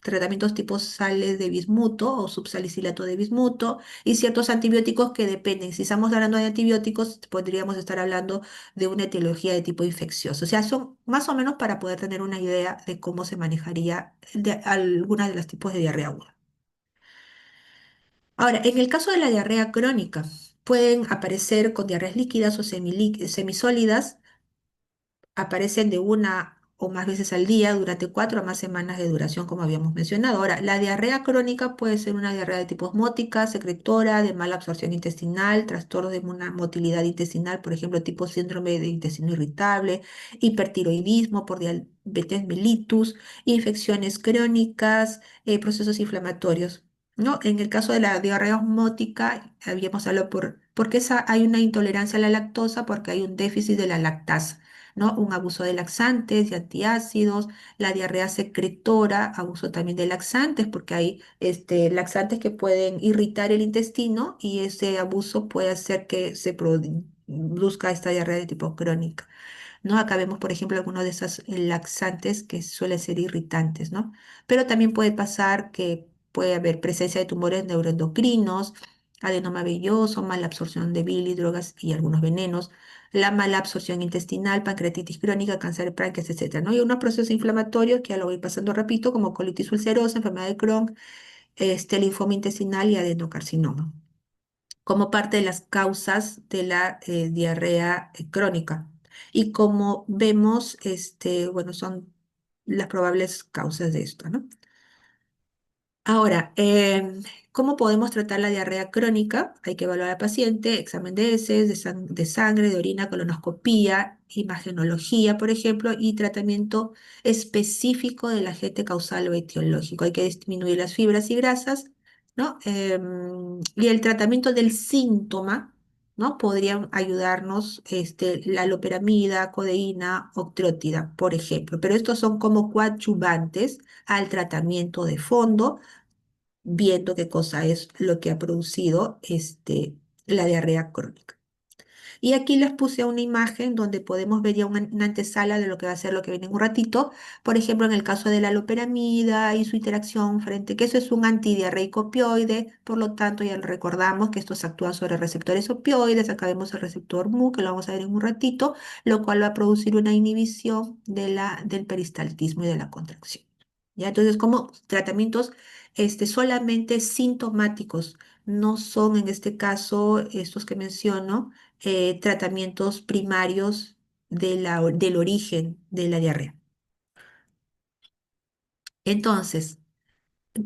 tratamientos tipo sales de bismuto o subsalicilato de bismuto y ciertos antibióticos que dependen. Si estamos hablando de antibióticos, podríamos estar hablando de una etiología de tipo infeccioso. O sea, son más o menos para poder tener una idea de cómo se manejaría algunas de los tipos de diarrea aguda. Ahora, en el caso de la diarrea crónica, pueden aparecer con diarreas líquidas o semisólidas, aparecen de una o más veces al día durante 4 a más semanas de duración, como habíamos mencionado. Ahora, la diarrea crónica puede ser una diarrea de tipo osmótica, secretora, de mala absorción intestinal, trastornos de una motilidad intestinal, por ejemplo, tipo síndrome de intestino irritable, hipertiroidismo por diabetes mellitus, infecciones crónicas, procesos inflamatorios. ¿No? En el caso de la diarrea osmótica, habíamos hablado porque hay una intolerancia a la lactosa, porque hay un déficit de la lactasa. ¿No? Un abuso de laxantes y antiácidos, la diarrea secretora, abuso también de laxantes, porque hay laxantes que pueden irritar el intestino y ese abuso puede hacer que se produzca esta diarrea de tipo crónica. ¿No? Acá vemos, por ejemplo, algunos de esos laxantes que suelen ser irritantes, ¿no? Pero también puede pasar que puede haber presencia de tumores neuroendocrinos, adenoma velloso, mala absorción de bilis, drogas y algunos venenos, la mala absorción intestinal, pancreatitis crónica, cáncer de páncreas, etcétera, ¿no? Y unos procesos inflamatorios que ya lo voy pasando rapidito, como colitis ulcerosa, enfermedad de Crohn, linfoma intestinal y adenocarcinoma como parte de las causas de la diarrea crónica. Y como vemos, bueno, son las probables causas de esto, ¿no? Ahora, ¿cómo podemos tratar la diarrea crónica? Hay que evaluar al paciente, examen de heces, de sangre, de orina, colonoscopía, imagenología, por ejemplo, y tratamiento específico del agente causal o etiológico. Hay que disminuir las fibras y grasas, ¿no? Y el tratamiento del síntoma, ¿no? Podrían ayudarnos la loperamida, codeína, octreotida, por ejemplo. Pero estos son como coadyuvantes al tratamiento de fondo viendo qué cosa es lo que ha producido la diarrea crónica. Y aquí les puse una imagen donde podemos ver ya una antesala de lo que va a ser lo que viene en un ratito. Por ejemplo, en el caso de la loperamida y su interacción frente, que eso es un antidiarreico opioide, por lo tanto ya recordamos que estos actúan sobre receptores opioides. Acá vemos el receptor mu, que lo vamos a ver en un ratito, lo cual va a producir una inhibición del peristaltismo y de la contracción. ¿Ya? Entonces, como tratamientos solamente sintomáticos, no son en este caso estos que menciono tratamientos primarios del origen de la diarrea. Entonces,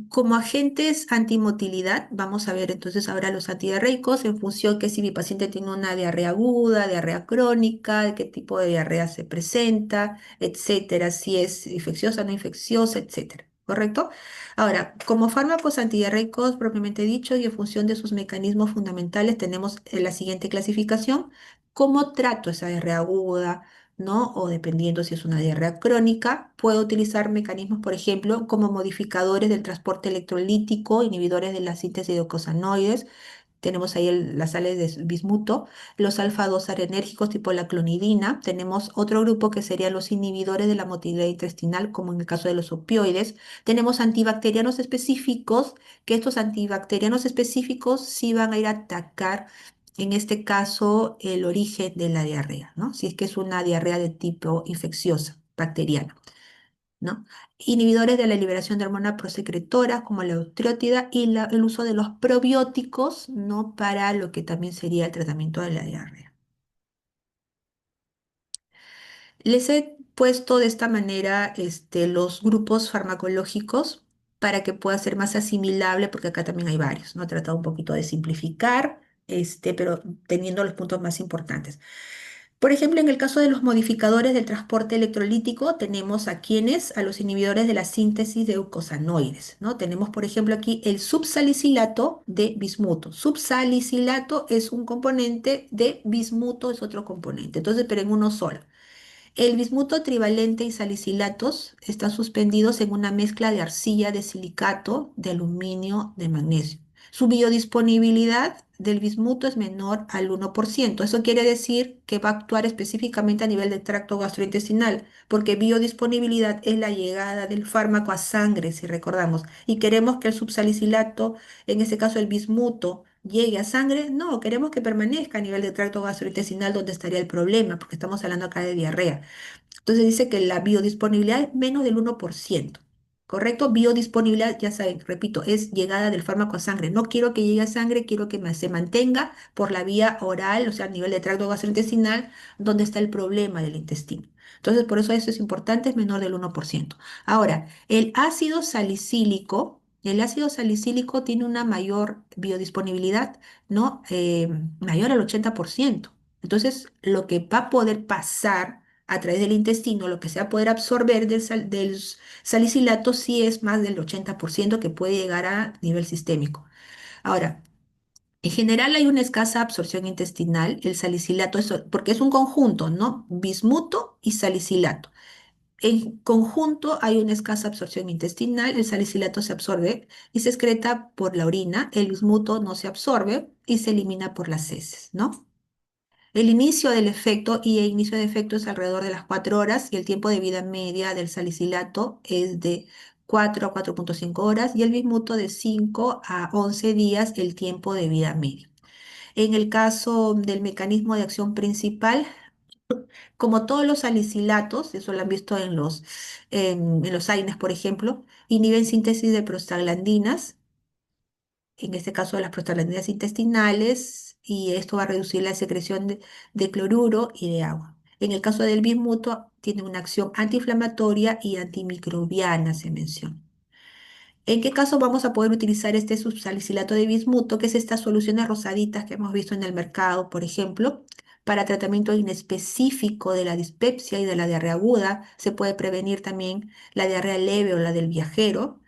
como agentes antimotilidad, vamos a ver entonces ahora los antidiarreicos en función que si mi paciente tiene una diarrea aguda, diarrea crónica, de qué tipo de diarrea se presenta, etcétera, si es infecciosa, no infecciosa, etcétera. ¿Correcto? Ahora, como fármacos antidiarreicos propiamente dicho y en función de sus mecanismos fundamentales, tenemos la siguiente clasificación. ¿Cómo trato esa diarrea aguda? ¿No? O dependiendo si es una diarrea crónica, puedo utilizar mecanismos, por ejemplo, como modificadores del transporte electrolítico, inhibidores de la síntesis de glucosanoides. Tenemos ahí las sales de bismuto, los alfa-2 arenérgicos tipo la clonidina. Tenemos otro grupo que serían los inhibidores de la motilidad intestinal, como en el caso de los opioides. Tenemos antibacterianos específicos, que estos antibacterianos específicos sí van a ir a atacar en este caso, el origen de la diarrea, ¿no? Si es que es una diarrea de tipo infecciosa, bacteriana, ¿no? Inhibidores de la liberación de hormona prosecretora, como la eutriótida, y el uso de los probióticos, ¿no? Para lo que también sería el tratamiento de la diarrea. Les he puesto de esta manera los grupos farmacológicos para que pueda ser más asimilable, porque acá también hay varios, ¿no? He tratado un poquito de simplificar, pero teniendo los puntos más importantes. Por ejemplo, en el caso de los modificadores del transporte electrolítico, tenemos a quienes, a los inhibidores de la síntesis de glucosanoides, ¿no? Tenemos, por ejemplo, aquí el subsalicilato de bismuto. Subsalicilato es un componente de bismuto, es otro componente, entonces, pero en uno solo. El bismuto trivalente y salicilatos están suspendidos en una mezcla de arcilla de silicato, de aluminio, de magnesio. Su biodisponibilidad del bismuto es menor al 1%. Eso quiere decir que va a actuar específicamente a nivel del tracto gastrointestinal, porque biodisponibilidad es la llegada del fármaco a sangre, si recordamos, y queremos que el subsalicilato, en este caso el bismuto, llegue a sangre. No, queremos que permanezca a nivel del tracto gastrointestinal donde estaría el problema, porque estamos hablando acá de diarrea. Entonces dice que la biodisponibilidad es menos del 1%. ¿Correcto? Biodisponibilidad, ya saben, repito, es llegada del fármaco a sangre. No quiero que llegue a sangre, quiero que se mantenga por la vía oral, o sea, a nivel de tracto gastrointestinal, donde está el problema del intestino. Entonces, por eso es importante, es menor del 1%. Ahora, el ácido salicílico tiene una mayor biodisponibilidad, ¿no? Mayor al 80%. Entonces, lo que va a poder pasar a través del intestino, lo que se va a poder absorber del salicilato sí es más del 80% que puede llegar a nivel sistémico. Ahora, en general hay una escasa absorción intestinal, el salicilato, porque es un conjunto, ¿no? Bismuto y salicilato. En conjunto hay una escasa absorción intestinal, el salicilato se absorbe y se excreta por la orina, el bismuto no se absorbe y se elimina por las heces, ¿no? El inicio del efecto y el inicio de efecto es alrededor de las 4 horas y el tiempo de vida media del salicilato es de 4 a 4,5 horas y el bismuto de 5 a 11 días el tiempo de vida medio. En el caso del mecanismo de acción principal, como todos los salicilatos, eso lo han visto en los AINES, por ejemplo, inhiben síntesis de prostaglandinas, en este caso las prostaglandinas intestinales, y esto va a reducir la secreción de cloruro y de agua. En el caso del bismuto, tiene una acción antiinflamatoria y antimicrobiana, se menciona. ¿En qué caso vamos a poder utilizar este subsalicilato de bismuto, que es estas soluciones rosaditas que hemos visto en el mercado, por ejemplo, para tratamiento inespecífico de la dispepsia y de la diarrea aguda? Se puede prevenir también la diarrea leve o la del viajero.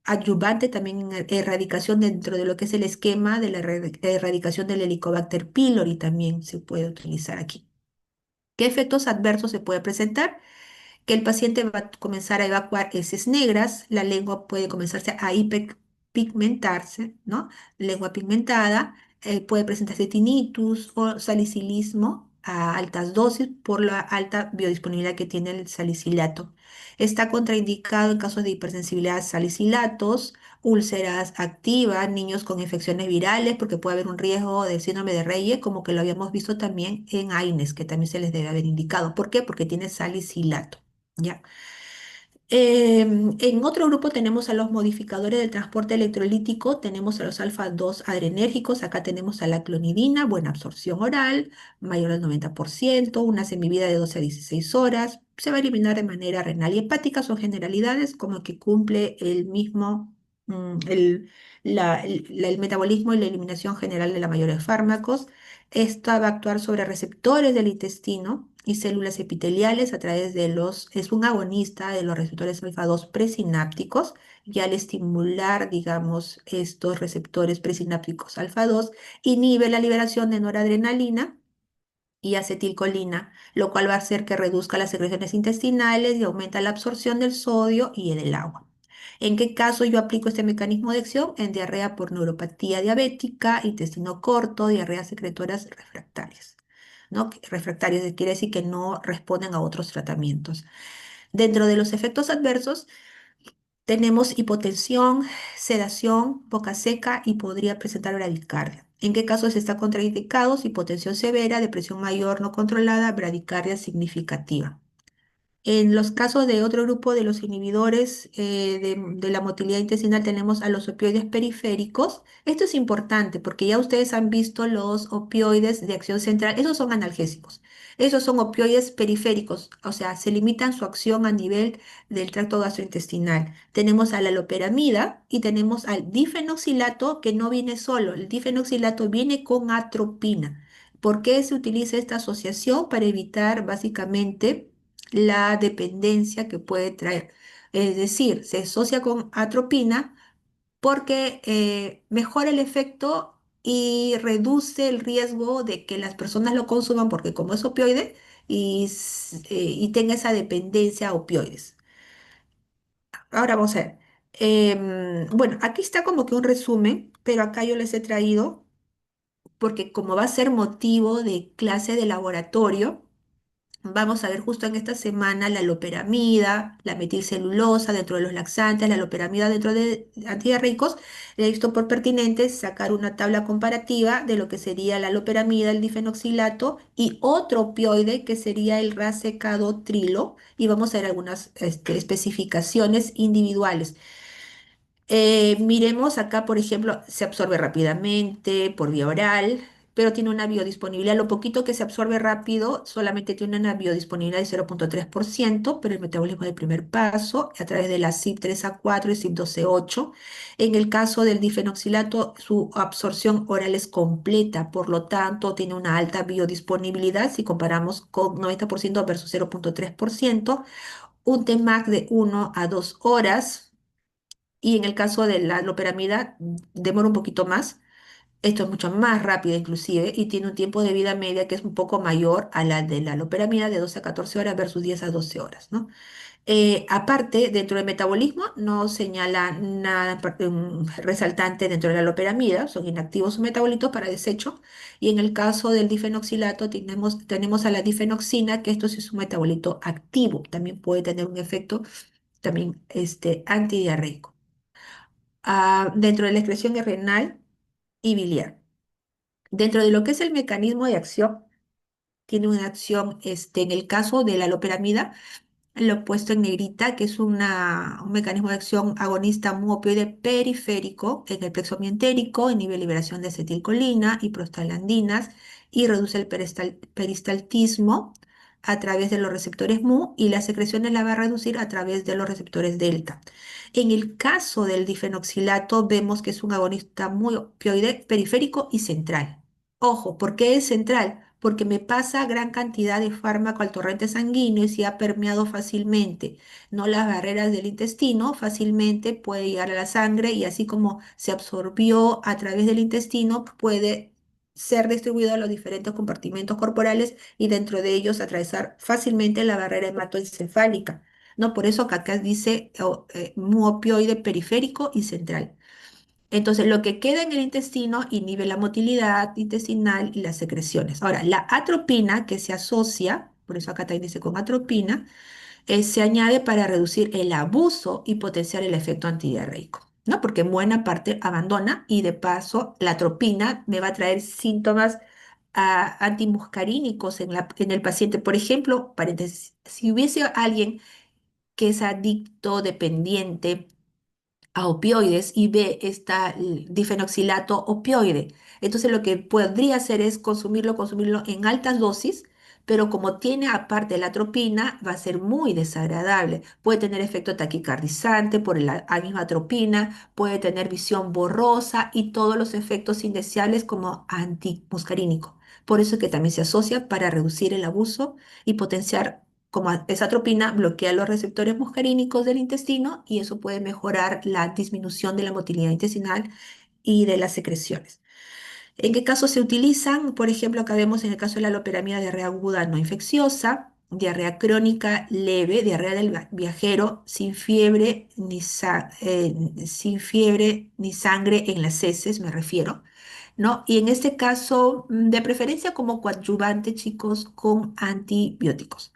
Adyuvante también en erradicación dentro de lo que es el esquema de la erradicación del Helicobacter pylori también se puede utilizar aquí. ¿Qué efectos adversos se puede presentar? Que el paciente va a comenzar a evacuar heces negras, la lengua puede comenzarse a hiperpigmentarse, ¿no? Lengua pigmentada, puede presentarse tinnitus o salicilismo a altas dosis por la alta biodisponibilidad que tiene el salicilato. Está contraindicado en casos de hipersensibilidad a salicilatos, úlceras activas, niños con infecciones virales, porque puede haber un riesgo de síndrome de Reye, como que lo habíamos visto también en AINES, que también se les debe haber indicado. ¿Por qué? Porque tiene salicilato. ¿Ya? En otro grupo tenemos a los modificadores del transporte electrolítico, tenemos a los alfa-2 adrenérgicos, acá tenemos a la clonidina, buena absorción oral, mayor al 90%, una semivida de 12 a 16 horas, se va a eliminar de manera renal y hepática, son generalidades como que cumple el mismo, el metabolismo y la eliminación general de la mayoría de fármacos. Esta va a actuar sobre receptores del intestino y células epiteliales a través es un agonista de los receptores alfa-2 presinápticos y al estimular, digamos, estos receptores presinápticos alfa-2, inhibe la liberación de noradrenalina y acetilcolina, lo cual va a hacer que reduzca las secreciones intestinales y aumenta la absorción del sodio y del agua. ¿En qué caso yo aplico este mecanismo de acción? En diarrea por neuropatía diabética, intestino corto, diarreas secretoras refractarias. ¿No? Refractarias quiere decir que no responden a otros tratamientos. Dentro de los efectos adversos tenemos hipotensión, sedación, boca seca y podría presentar bradicardia. ¿En qué casos está contraindicados? Hipotensión severa, depresión mayor no controlada, bradicardia significativa. En los casos de otro grupo de los inhibidores de la motilidad intestinal tenemos a los opioides periféricos. Esto es importante porque ya ustedes han visto los opioides de acción central. Esos son analgésicos. Esos son opioides periféricos, o sea, se limitan su acción a nivel del tracto gastrointestinal. Tenemos a la loperamida y tenemos al difenoxilato que no viene solo. El difenoxilato viene con atropina. ¿Por qué se utiliza esta asociación? Para evitar básicamente la dependencia que puede traer. Es decir, se asocia con atropina porque mejora el efecto y reduce el riesgo de que las personas lo consuman, porque como es opioide, y tenga esa dependencia a opioides. Ahora vamos a ver. Bueno, aquí está como que un resumen, pero acá yo les he traído, porque como va a ser motivo de clase de laboratorio, vamos a ver justo en esta semana la loperamida, la metilcelulosa dentro de los laxantes, la loperamida dentro de antidiarreicos. He visto por pertinente sacar una tabla comparativa de lo que sería la loperamida, el difenoxilato y otro opioide que sería el racecadotrilo. Y vamos a ver algunas especificaciones individuales. Miremos acá, por ejemplo, se absorbe rápidamente por vía oral, pero tiene una biodisponibilidad. Lo poquito que se absorbe rápido solamente tiene una biodisponibilidad de 0,3%, pero el metabolismo del primer paso a través de la CYP3A4 y CYP12A8. En el caso del difenoxilato, su absorción oral es completa, por lo tanto, tiene una alta biodisponibilidad si comparamos con 90% versus 0,3%. Un Tmax de 1 a 2 horas. Y en el caso de la loperamida, demora un poquito más. Esto es mucho más rápido inclusive y tiene un tiempo de vida media que es un poco mayor a la de la loperamida de 12 a 14 horas versus 10 a 12 horas, ¿no? Aparte, dentro del metabolismo no señala nada resaltante dentro de la loperamida, son inactivos sus metabolitos para desecho. Y en el caso del difenoxilato tenemos a la difenoxina, que esto sí es un metabolito activo, también puede tener un efecto también antidiarreico dentro de la excreción renal y biliar. Dentro de lo que es el mecanismo de acción, tiene una acción, en el caso de la loperamida, lo he puesto en negrita, que es un mecanismo de acción agonista mu opioide periférico en el plexo mientérico, inhibe liberación de acetilcolina y prostaglandinas y reduce el peristaltismo a través de los receptores mu y las secreciones la va a reducir a través de los receptores delta. En el caso del difenoxilato vemos que es un agonista muy opioide periférico y central. Ojo, ¿por qué es central? Porque me pasa gran cantidad de fármaco al torrente sanguíneo y se ha permeado fácilmente, no las barreras del intestino, fácilmente puede llegar a la sangre y así como se absorbió a través del intestino, puede ser distribuido a los diferentes compartimentos corporales y dentro de ellos atravesar fácilmente la barrera hematoencefálica. ¿No? Por eso que acá dice muopioide periférico y central. Entonces, lo que queda en el intestino inhibe la motilidad intestinal y las secreciones. Ahora, la atropina que se asocia, por eso acá también dice con atropina, se añade para reducir el abuso y potenciar el efecto antidiarreico, ¿no? Porque en buena parte abandona y de paso la atropina me va a traer síntomas antimuscarínicos en el paciente. Por ejemplo, paréntesis, si hubiese alguien que es adicto, dependiente, a opioides y ve esta difenoxilato opioide. Entonces lo que podría hacer es consumirlo en altas dosis, pero como tiene aparte la atropina, va a ser muy desagradable. Puede tener efecto taquicardizante por la misma atropina, puede tener visión borrosa y todos los efectos indeseables como antimuscarínico. Por eso es que también se asocia para reducir el abuso y potenciar como esa atropina bloquea los receptores muscarínicos del intestino y eso puede mejorar la disminución de la motilidad intestinal y de las secreciones. ¿En qué casos se utilizan? Por ejemplo, acá vemos en el caso de la loperamida diarrea aguda no infecciosa, diarrea crónica leve, diarrea del viajero sin fiebre ni sangre en las heces, me refiero. ¿No? Y en este caso, de preferencia como coadyuvante, chicos, con antibióticos.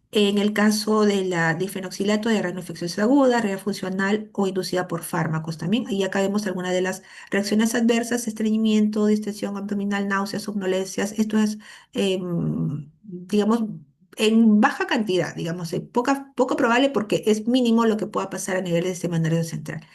En el caso de la difenoxilato, diarrea no infecciosa aguda, diarrea funcional o inducida por fármacos también. Y acá vemos algunas de las reacciones adversas: estreñimiento, distensión abdominal, náuseas, somnolencias. Esto es, digamos, en baja cantidad, digamos, poco probable porque es mínimo lo que pueda pasar a nivel del sistema nervioso central.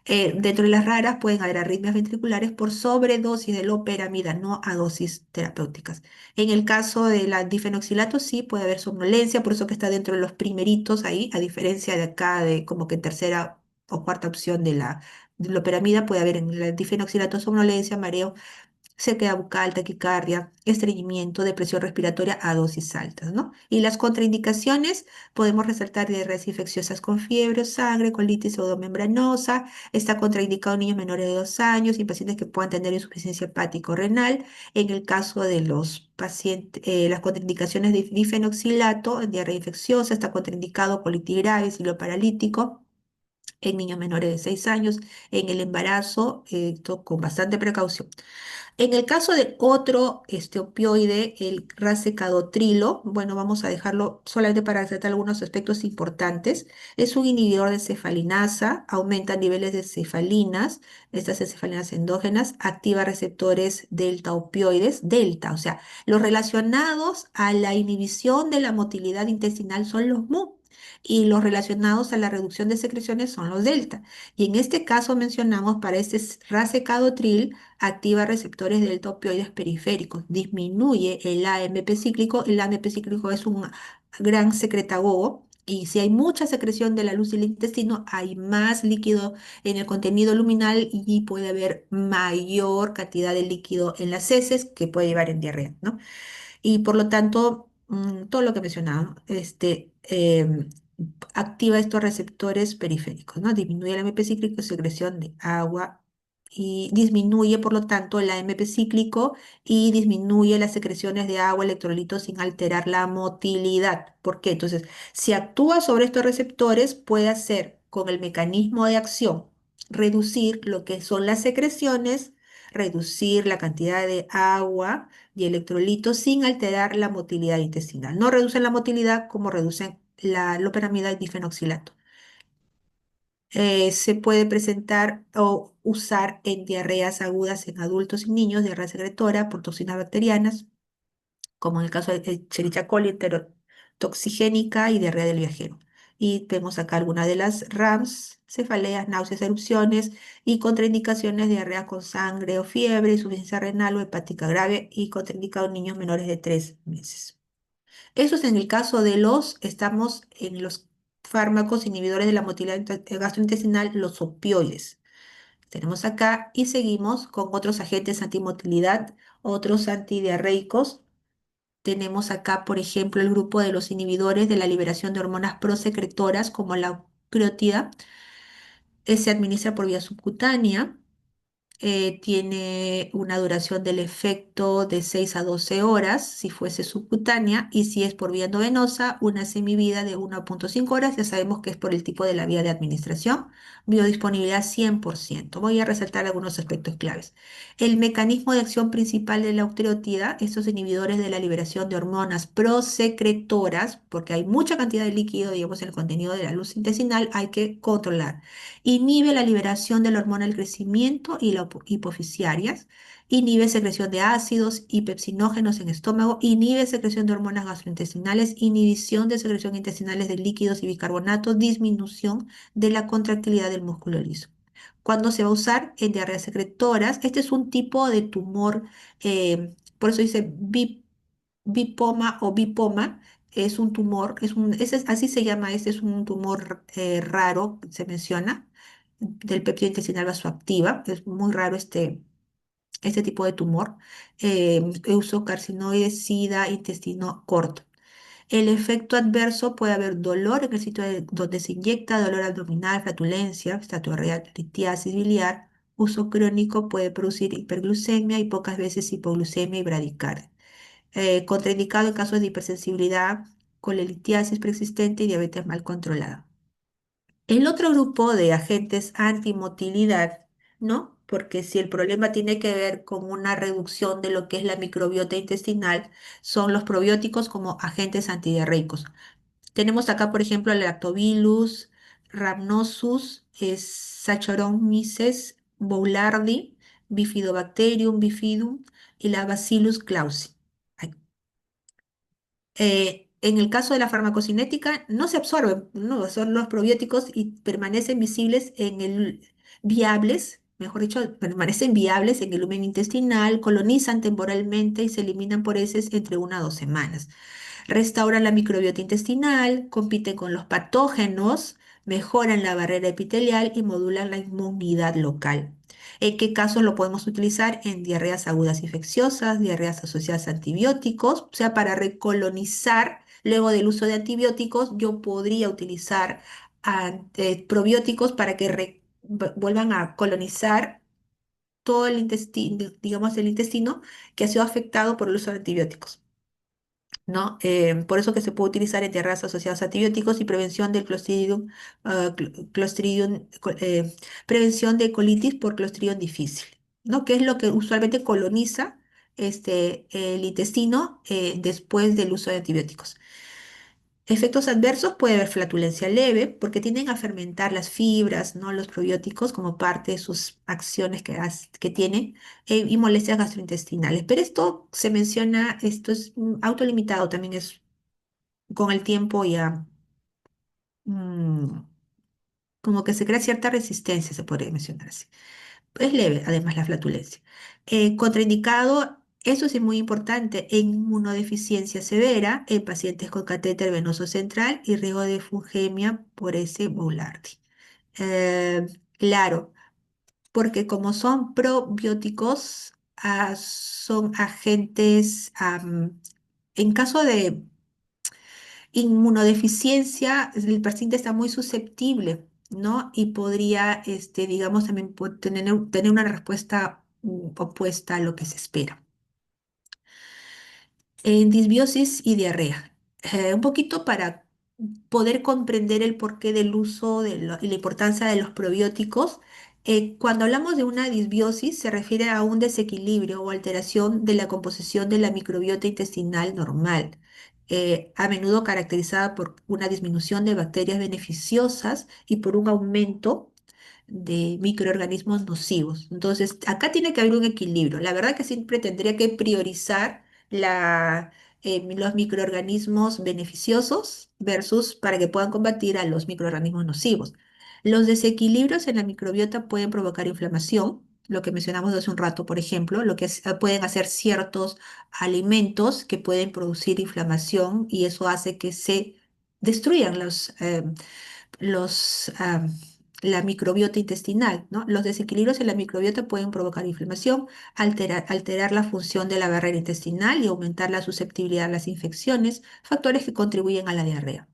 Dentro de las raras pueden haber arritmias ventriculares por sobredosis de loperamida, no a dosis terapéuticas. En el caso de la difenoxilato sí puede haber somnolencia, por eso que está dentro de los primeritos ahí, a diferencia de acá de como que tercera o cuarta opción de la loperamida, puede haber en la difenoxilato somnolencia, mareo sequedad bucal, taquicardia, estreñimiento, depresión respiratoria a dosis altas, ¿no? Y las contraindicaciones, podemos resaltar diarreas infecciosas con fiebre, sangre, colitis pseudomembranosa. Está contraindicado en niños menores de 2 años y pacientes que puedan tener insuficiencia hepático-renal. En el caso de los pacientes, las contraindicaciones de difenoxilato, en diarrea infecciosa, está contraindicado colitis grave, ciclo paralítico en niños menores de 6 años, en el embarazo, esto con bastante precaución. En el caso de otro opioide, el racecadotrilo, bueno, vamos a dejarlo solamente para resaltar algunos aspectos importantes. Es un inhibidor de cefalinasa, aumenta niveles de cefalinas, estas cefalinas endógenas, activa receptores delta opioides, delta, o sea, los relacionados a la inhibición de la motilidad intestinal son los mu. Y los relacionados a la reducción de secreciones son los delta. Y en este caso mencionamos para este racecadotril, activa receptores delta opioides periféricos, disminuye el AMP cíclico. El AMP cíclico es un gran secretagogo y si hay mucha secreción de la luz del intestino, hay más líquido en el contenido luminal y puede haber mayor cantidad de líquido en las heces que puede llevar en diarrea, ¿no? Y por lo tanto, todo lo que mencionaba, activa estos receptores periféricos, ¿no? Disminuye el AMP cíclico, secreción de agua y disminuye, por lo tanto, el AMP cíclico y disminuye las secreciones de agua, electrolitos sin alterar la motilidad. ¿Por qué? Entonces, si actúa sobre estos receptores, puede hacer con el mecanismo de acción reducir lo que son las secreciones, reducir la cantidad de agua y electrolitos sin alterar la motilidad intestinal. No reducen la motilidad como reducen la loperamida y difenoxilato. Se puede presentar o usar en diarreas agudas en adultos y niños, diarrea secretora por toxinas bacterianas, como en el caso de Escherichia coli enterotoxigénica y diarrea del viajero. Y vemos acá algunas de las RAMS, cefaleas, náuseas, erupciones y contraindicaciones, diarrea con sangre o fiebre, insuficiencia renal o hepática grave y contraindicado en niños menores de 3 meses. Eso es en el caso de estamos en los fármacos inhibidores de la motilidad gastrointestinal, los opioides. Tenemos acá y seguimos con otros agentes antimotilidad, otros antidiarreicos. Tenemos acá, por ejemplo, el grupo de los inhibidores de la liberación de hormonas prosecretoras, como la ucrotida, se administra por vía subcutánea. Tiene una duración del efecto de 6 a 12 horas si fuese subcutánea y si es por vía endovenosa, una semivida de 1,5 horas. Ya sabemos que es por el tipo de la vía de administración. Biodisponibilidad 100%. Voy a resaltar algunos aspectos claves. El mecanismo de acción principal de la octreotida, estos inhibidores de la liberación de hormonas prosecretoras, porque hay mucha cantidad de líquido, digamos, en el contenido de la luz intestinal, hay que controlar. Inhibe la liberación de la hormona del crecimiento y la hipofisiarias. Inhibe secreción de ácidos y pepsinógenos en estómago. Inhibe secreción de hormonas gastrointestinales. Inhibición de secreción intestinales de líquidos y bicarbonatos. Disminución de la contractilidad del músculo liso. ¿Cuándo se va a usar? En diarreas secretoras. Este es un tipo de tumor, por eso dice bipoma o bipoma. Es un tumor, así se llama, este es un tumor raro, se menciona del péptido intestinal vasoactiva. Es muy raro este tipo de tumor. Uso carcinoide, sida, intestino corto. El efecto adverso puede haber dolor en el sitio donde se inyecta, dolor abdominal, flatulencia, estatuarrea, litiasis biliar. Uso crónico puede producir hiperglucemia y pocas veces hipoglucemia y bradicardia. Contraindicado en casos de hipersensibilidad, colelitiasis persistente y diabetes mal controlada. El otro grupo de agentes antimotilidad, ¿no? Porque si el problema tiene que ver con una reducción de lo que es la microbiota intestinal, son los probióticos como agentes antidiarreicos. Tenemos acá, por ejemplo, el Lactobacillus rhamnosus, Saccharomyces boulardii, Bifidobacterium bifidum y la Bacillus clausi. En el caso de la farmacocinética, no se absorben, no, son los probióticos y permanecen visibles viables, mejor dicho, permanecen viables en el lumen intestinal, colonizan temporalmente y se eliminan por heces entre 1 a 2 semanas. Restauran la microbiota intestinal, compiten con los patógenos, mejoran la barrera epitelial y modulan la inmunidad local. ¿En qué casos lo podemos utilizar? En diarreas agudas infecciosas, diarreas asociadas a antibióticos, o sea, para recolonizar, luego del uso de antibióticos, yo podría utilizar probióticos para que vuelvan a colonizar todo el intestino, digamos, el intestino que ha sido afectado por el uso de antibióticos. ¿No? Por eso que se puede utilizar en diarreas asociadas a antibióticos y prevención del Clostridium, prevención de colitis por Clostridium difícil, ¿no? Que es lo que usualmente coloniza el intestino después del uso de antibióticos. Efectos adversos puede haber flatulencia leve porque tienden a fermentar las fibras, ¿no? Los probióticos como parte de sus acciones que tienen y molestias gastrointestinales. Pero esto se menciona, esto es autolimitado, también es con el tiempo ya mm, como que se crea cierta resistencia, se podría mencionar así. Es leve, además, la flatulencia. Contraindicado, eso sí es muy importante, en inmunodeficiencia severa en pacientes con catéter venoso central y riesgo de fungemia por S. Boulardi. Eh, claro, porque como son probióticos, son agentes, en caso de inmunodeficiencia, el paciente está muy susceptible, ¿no? Y podría, digamos, también tener una respuesta opuesta a lo que se espera. En disbiosis y diarrea. Un poquito para poder comprender el porqué del uso y la importancia de los probióticos. Cuando hablamos de una disbiosis, se refiere a un desequilibrio o alteración de la composición de la microbiota intestinal normal, a menudo caracterizada por una disminución de bacterias beneficiosas y por un aumento de microorganismos nocivos. Entonces, acá tiene que haber un equilibrio. La verdad que siempre tendría que priorizar los microorganismos beneficiosos versus para que puedan combatir a los microorganismos nocivos. Los desequilibrios en la microbiota pueden provocar inflamación, lo que mencionamos hace un rato, por ejemplo, pueden hacer ciertos alimentos que pueden producir inflamación y eso hace que se destruyan los, ah, la microbiota intestinal, ¿no? Los desequilibrios en la microbiota pueden provocar inflamación, alterar la función de la barrera intestinal y aumentar la susceptibilidad a las infecciones, factores que contribuyen a la diarrea.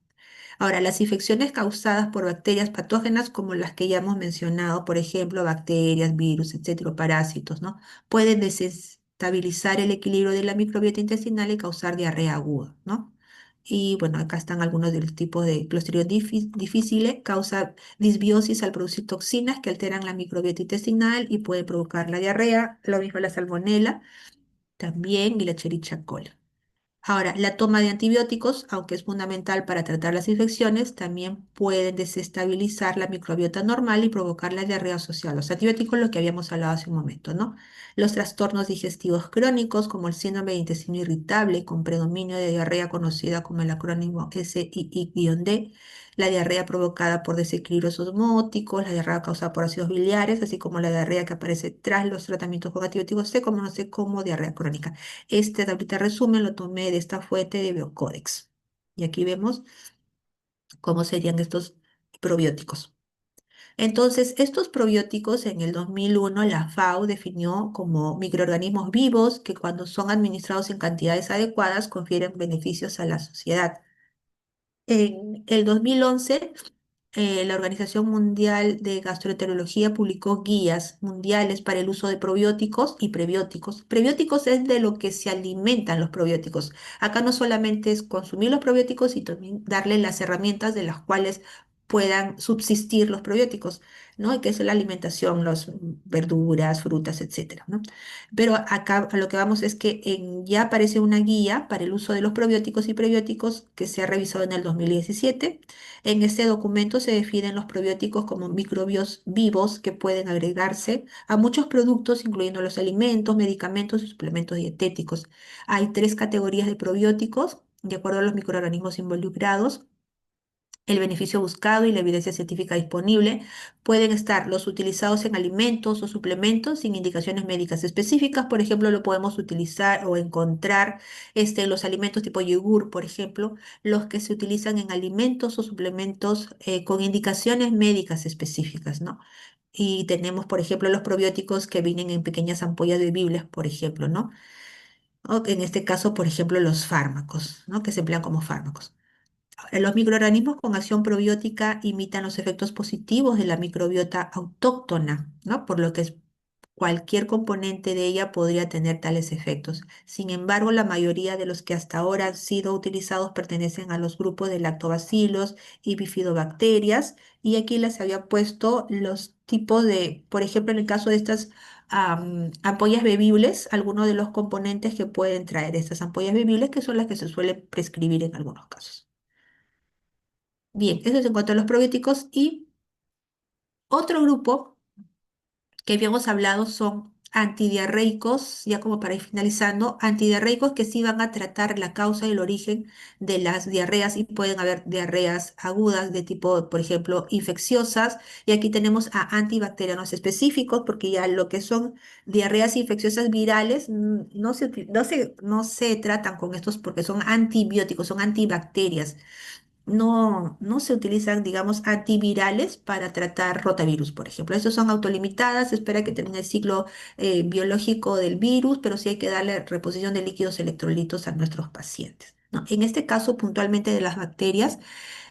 Ahora, las infecciones causadas por bacterias patógenas, como las que ya hemos mencionado, por ejemplo, bacterias, virus, etcétera, parásitos, ¿no? Pueden desestabilizar el equilibrio de la microbiota intestinal y causar diarrea aguda, ¿no? Y bueno, acá están algunos de los tipos de Clostridium difficile, causa disbiosis al producir toxinas que alteran la microbiota intestinal y puede provocar la diarrea, lo mismo la salmonela también y la Escherichia coli. Ahora, la toma de antibióticos, aunque es fundamental para tratar las infecciones, también pueden desestabilizar la microbiota normal y provocar la diarrea asociada a los antibióticos, lo que habíamos hablado hace un momento, ¿no? Los trastornos digestivos crónicos, como el síndrome de intestino irritable con predominio de diarrea conocida como el acrónimo SII-D, la diarrea provocada por desequilibrios osmóticos, la diarrea causada por ácidos biliares, así como la diarrea que aparece tras los tratamientos con antibióticos, se conoce como diarrea crónica. Este tablita resumen lo tomé de esta fuente de Biocodex. Y aquí vemos cómo serían estos probióticos. Entonces, estos probióticos en el 2001 la FAO definió como microorganismos vivos que cuando son administrados en cantidades adecuadas confieren beneficios a la sociedad. En el 2011 la Organización Mundial de Gastroenterología publicó guías mundiales para el uso de probióticos y prebióticos. Prebióticos es de lo que se alimentan los probióticos. Acá no solamente es consumir los probióticos, sino también darle las herramientas de las cuales puedan subsistir los probióticos, ¿no? Y que es la alimentación, las verduras, frutas, etcétera, ¿no? Pero acá a lo que vamos es que ya aparece una guía para el uso de los probióticos y prebióticos que se ha revisado en el 2017. En este documento se definen los probióticos como microbios vivos que pueden agregarse a muchos productos, incluyendo los alimentos, medicamentos y suplementos dietéticos. Hay tres categorías de probióticos, de acuerdo a los microorganismos involucrados. El beneficio buscado y la evidencia científica disponible pueden estar los utilizados en alimentos o suplementos sin indicaciones médicas específicas. Por ejemplo, lo podemos utilizar o encontrar los alimentos tipo yogur, por ejemplo, los que se utilizan en alimentos o suplementos con indicaciones médicas específicas, ¿no? Y tenemos, por ejemplo, los probióticos que vienen en pequeñas ampollas bebibles, por ejemplo, ¿no? O que en este caso, por ejemplo, los fármacos, ¿no? Que se emplean como fármacos. Los microorganismos con acción probiótica imitan los efectos positivos de la microbiota autóctona, ¿no? Por lo que cualquier componente de ella podría tener tales efectos. Sin embargo, la mayoría de los que hasta ahora han sido utilizados pertenecen a los grupos de lactobacilos y bifidobacterias. Y aquí les había puesto los tipos de, por ejemplo, en el caso de estas ampollas bebibles, algunos de los componentes que pueden traer estas ampollas bebibles, que son las que se suelen prescribir en algunos casos. Bien, eso es en cuanto a los probióticos. Y otro grupo que habíamos hablado son antidiarreicos, ya como para ir finalizando, antidiarreicos que sí van a tratar la causa y el origen de las diarreas, y pueden haber diarreas agudas de tipo, por ejemplo, infecciosas. Y aquí tenemos a antibacterianos específicos, porque ya lo que son diarreas infecciosas virales no se tratan con estos porque son antibióticos, son antibacterias. No se utilizan, digamos, antivirales para tratar rotavirus, por ejemplo. Estos son autolimitadas, se espera que termine el ciclo biológico del virus, pero sí hay que darle reposición de líquidos electrolitos a nuestros pacientes, ¿no? En este caso, puntualmente de las bacterias,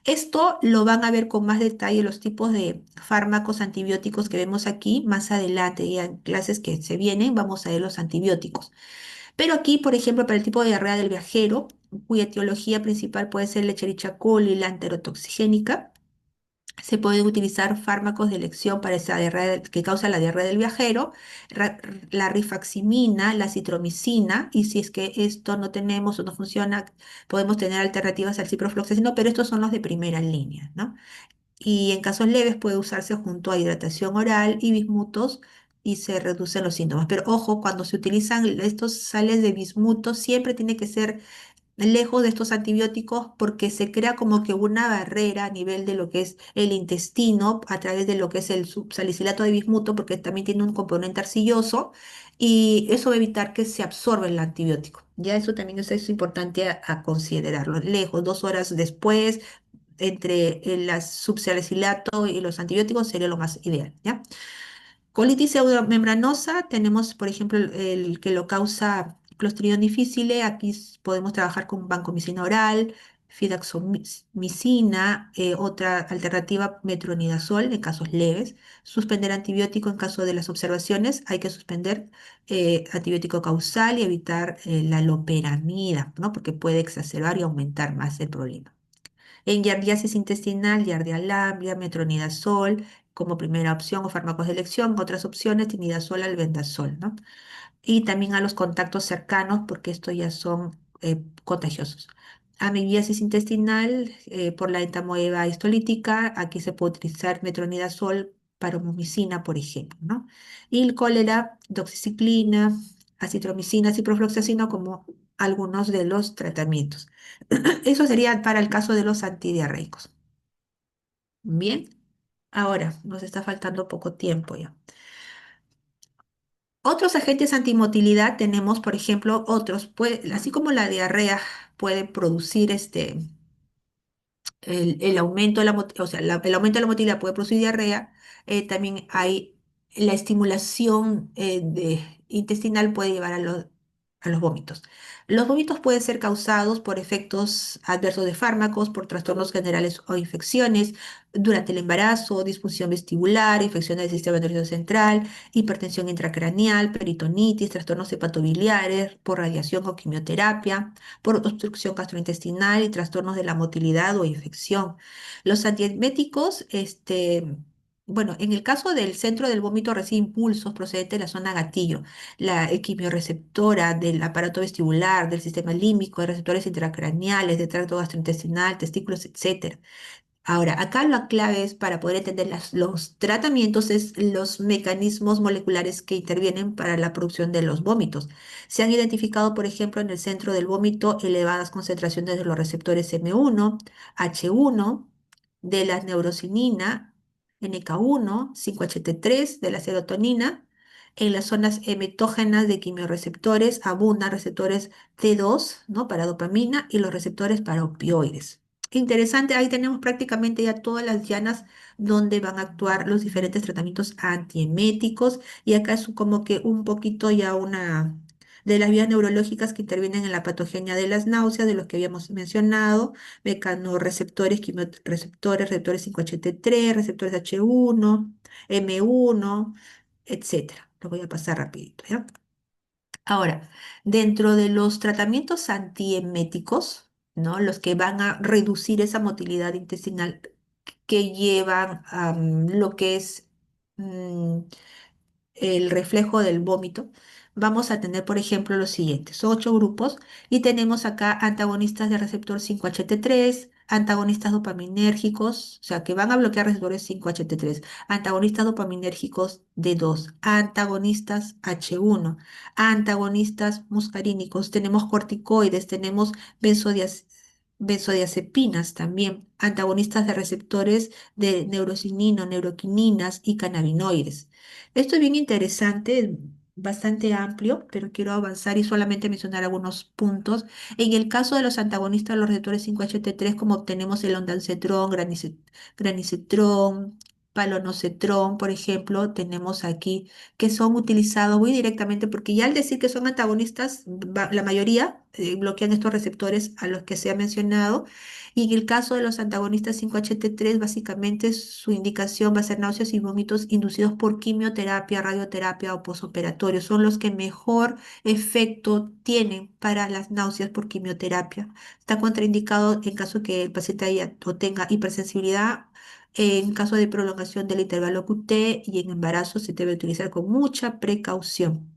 esto lo van a ver con más detalle los tipos de fármacos antibióticos que vemos aquí más adelante, y en clases que se vienen vamos a ver los antibióticos. Pero aquí, por ejemplo, para el tipo de diarrea del viajero, cuya etiología principal puede ser la Escherichia coli, la enterotoxigénica, se pueden utilizar fármacos de elección para esa diarrea que causa la diarrea del viajero, la rifaximina, la citromicina, y si es que esto no tenemos o no funciona, podemos tener alternativas al ciprofloxacino, pero estos son los de primera línea, ¿no? Y en casos leves puede usarse junto a hidratación oral y bismutos, y se reducen los síntomas. Pero ojo, cuando se utilizan estos sales de bismuto, siempre tiene que ser lejos de estos antibióticos, porque se crea como que una barrera a nivel de lo que es el intestino a través de lo que es el salicilato de bismuto, porque también tiene un componente arcilloso, y eso va a evitar que se absorba el antibiótico. Ya eso también es importante a considerarlo. Lejos, 2 horas después, entre el subsalicilato y los antibióticos sería lo más ideal, ¿ya? Colitis pseudomembranosa, tenemos por ejemplo el que lo causa Clostridium difficile. Aquí podemos trabajar con vancomicina oral, fidaxomicina, otra alternativa metronidazol en casos leves. Suspender antibiótico en caso de las observaciones, hay que suspender antibiótico causal y evitar la loperamida, ¿no? Porque puede exacerbar y aumentar más el problema. En giardiasis intestinal, giardia metronidazol como primera opción o fármacos de elección. Otras opciones, tinidazol, albendazol, ¿no? Y también a los contactos cercanos, porque estos ya son contagiosos. Amibiasis intestinal, por la entamoeba histolítica, aquí se puede utilizar metronidazol, paromomicina, por ejemplo, ¿no? Y el cólera, doxiciclina, acitromicina, ciprofloxacino como algunos de los tratamientos. Eso sería para el caso de los antidiarreicos. Bien, ahora nos está faltando poco tiempo ya. Otros agentes antimotilidad tenemos, por ejemplo, así como la diarrea puede producir el aumento de o sea, el aumento de la motilidad puede producir diarrea. También hay la estimulación intestinal puede llevar a los vómitos. Los vómitos pueden ser causados por efectos adversos de fármacos, por trastornos generales o infecciones durante el embarazo, disfunción vestibular, infección del sistema nervioso central, hipertensión intracraneal, peritonitis, trastornos hepatobiliares, por radiación o quimioterapia, por obstrucción gastrointestinal y trastornos de la motilidad o infección. Los antieméticos, bueno, en el caso del centro del vómito recibe impulsos procedentes de la zona gatillo, la quimiorreceptora del aparato vestibular, del sistema límbico, de receptores intracraneales, de tracto gastrointestinal, testículos, etcétera. Ahora, acá la clave es para poder entender los tratamientos, es los mecanismos moleculares que intervienen para la producción de los vómitos. Se han identificado, por ejemplo, en el centro del vómito elevadas concentraciones de los receptores M1, H1, de la neurocinina, NK1, 5-HT3, de la serotonina. En las zonas emetógenas de quimiorreceptores abundan receptores T2, ¿no? Para dopamina, y los receptores para opioides. Interesante, ahí tenemos prácticamente ya todas las llanas donde van a actuar los diferentes tratamientos antieméticos y acá es como que un poquito ya una de las vías neurológicas que intervienen en la patogenia de las náuseas, de los que habíamos mencionado, mecanorreceptores, quimioreceptores, receptores 5HT3, receptores H1, M1, etcétera. Lo voy a pasar rapidito, ¿ya? Ahora, dentro de los tratamientos antieméticos, ¿no? Los que van a reducir esa motilidad intestinal que llevan a lo que es mm, el reflejo del vómito, vamos a tener, por ejemplo, los siguientes, 8 grupos, y tenemos acá antagonistas de receptor 5HT3, antagonistas dopaminérgicos, o sea, que van a bloquear receptores 5HT3, antagonistas dopaminérgicos D2, antagonistas H1, antagonistas muscarínicos, tenemos corticoides, tenemos benzodiazepinas también, antagonistas de receptores de neurocinino, neuroquininas y cannabinoides. Esto es bien interesante, bastante amplio, pero quiero avanzar y solamente mencionar algunos puntos. En el caso de los antagonistas de los receptores 5HT3, como obtenemos el ondansetrón, granisetrón, palonocetrón, por ejemplo, tenemos aquí que son utilizados muy directamente porque ya al decir que son antagonistas, la mayoría bloquean estos receptores a los que se ha mencionado. Y en el caso de los antagonistas 5HT3, básicamente su indicación va a ser náuseas y vómitos inducidos por quimioterapia, radioterapia o posoperatorio. Son los que mejor efecto tienen para las náuseas por quimioterapia. Está contraindicado en caso que el paciente haya o tenga hipersensibilidad. En caso de prolongación del intervalo QT y en embarazo se debe utilizar con mucha precaución.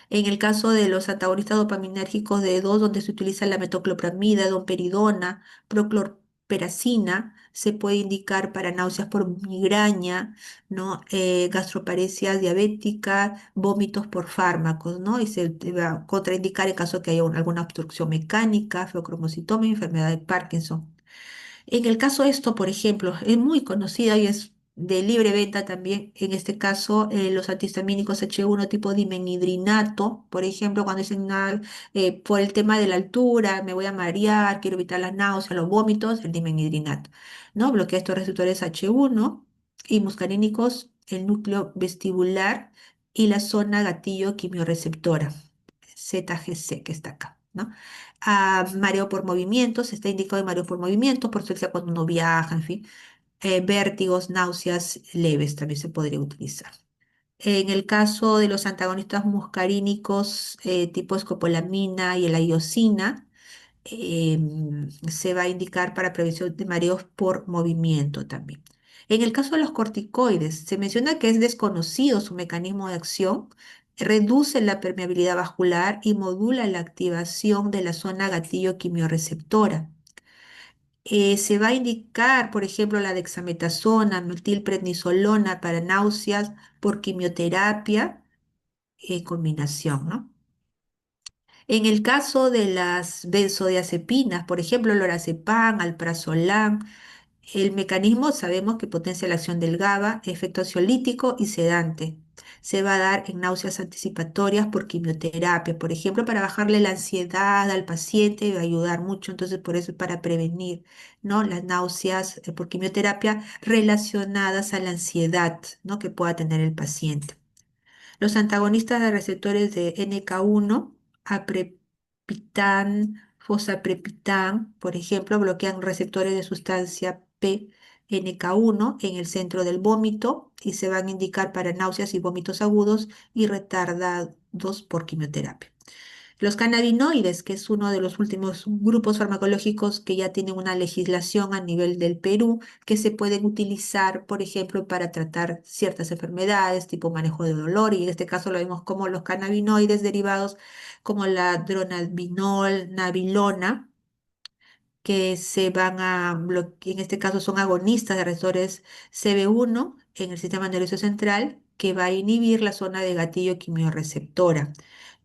En el caso de los antagonistas dopaminérgicos de 2, donde se utiliza la metoclopramida, domperidona, proclorperacina, se puede indicar para náuseas por migraña, ¿no? Gastroparesia diabética, vómitos por fármacos, ¿no? Y se va a contraindicar en caso que haya alguna obstrucción mecánica, feocromocitoma y enfermedad de Parkinson. En el caso esto, por ejemplo, es muy conocida y es de libre venta también. En este caso, los antihistamínicos H1 tipo dimenhidrinato, por ejemplo, cuando dicen por el tema de la altura, me voy a marear, quiero evitar las náuseas, los vómitos, el dimenhidrinato, ¿no? Bloquea estos receptores H1 y muscarínicos, el núcleo vestibular y la zona gatillo quimiorreceptora, ZGC, que está acá, ¿no? Mareo por movimientos, está indicado de mareo por movimientos, por suerte cuando uno viaja, en fin. Vértigos, náuseas leves también se podría utilizar. En el caso de los antagonistas muscarínicos tipo escopolamina y la iosina, se va a indicar para prevención de mareos por movimiento también. En el caso de los corticoides, se menciona que es desconocido su mecanismo de acción, reduce la permeabilidad vascular y modula la activación de la zona gatillo quimiorreceptora. Se va a indicar, por ejemplo, la dexametasona, metilprednisolona para náuseas por quimioterapia en combinación, ¿no? En el caso de las benzodiazepinas, por ejemplo, lorazepam, alprazolam, el mecanismo sabemos que potencia la acción del GABA, efecto ansiolítico y sedante. Se va a dar en náuseas anticipatorias por quimioterapia, por ejemplo, para bajarle la ansiedad al paciente y va a ayudar mucho, entonces por eso es para prevenir, ¿no? Las náuseas por quimioterapia relacionadas a la ansiedad, ¿no? que pueda tener el paciente. Los antagonistas de receptores de NK1, aprepitán, fosaprepitán, por ejemplo, bloquean receptores de sustancia P, NK1 en el centro del vómito y se van a indicar para náuseas y vómitos agudos y retardados por quimioterapia. Los cannabinoides, que es uno de los últimos grupos farmacológicos que ya tienen una legislación a nivel del Perú, que se pueden utilizar, por ejemplo, para tratar ciertas enfermedades, tipo manejo de dolor, y en este caso lo vemos como los cannabinoides derivados como la dronabinol, nabilona, que se van a bloquear, en este caso son agonistas de receptores CB1 en el sistema nervioso central, que va a inhibir la zona de gatillo quimiorreceptora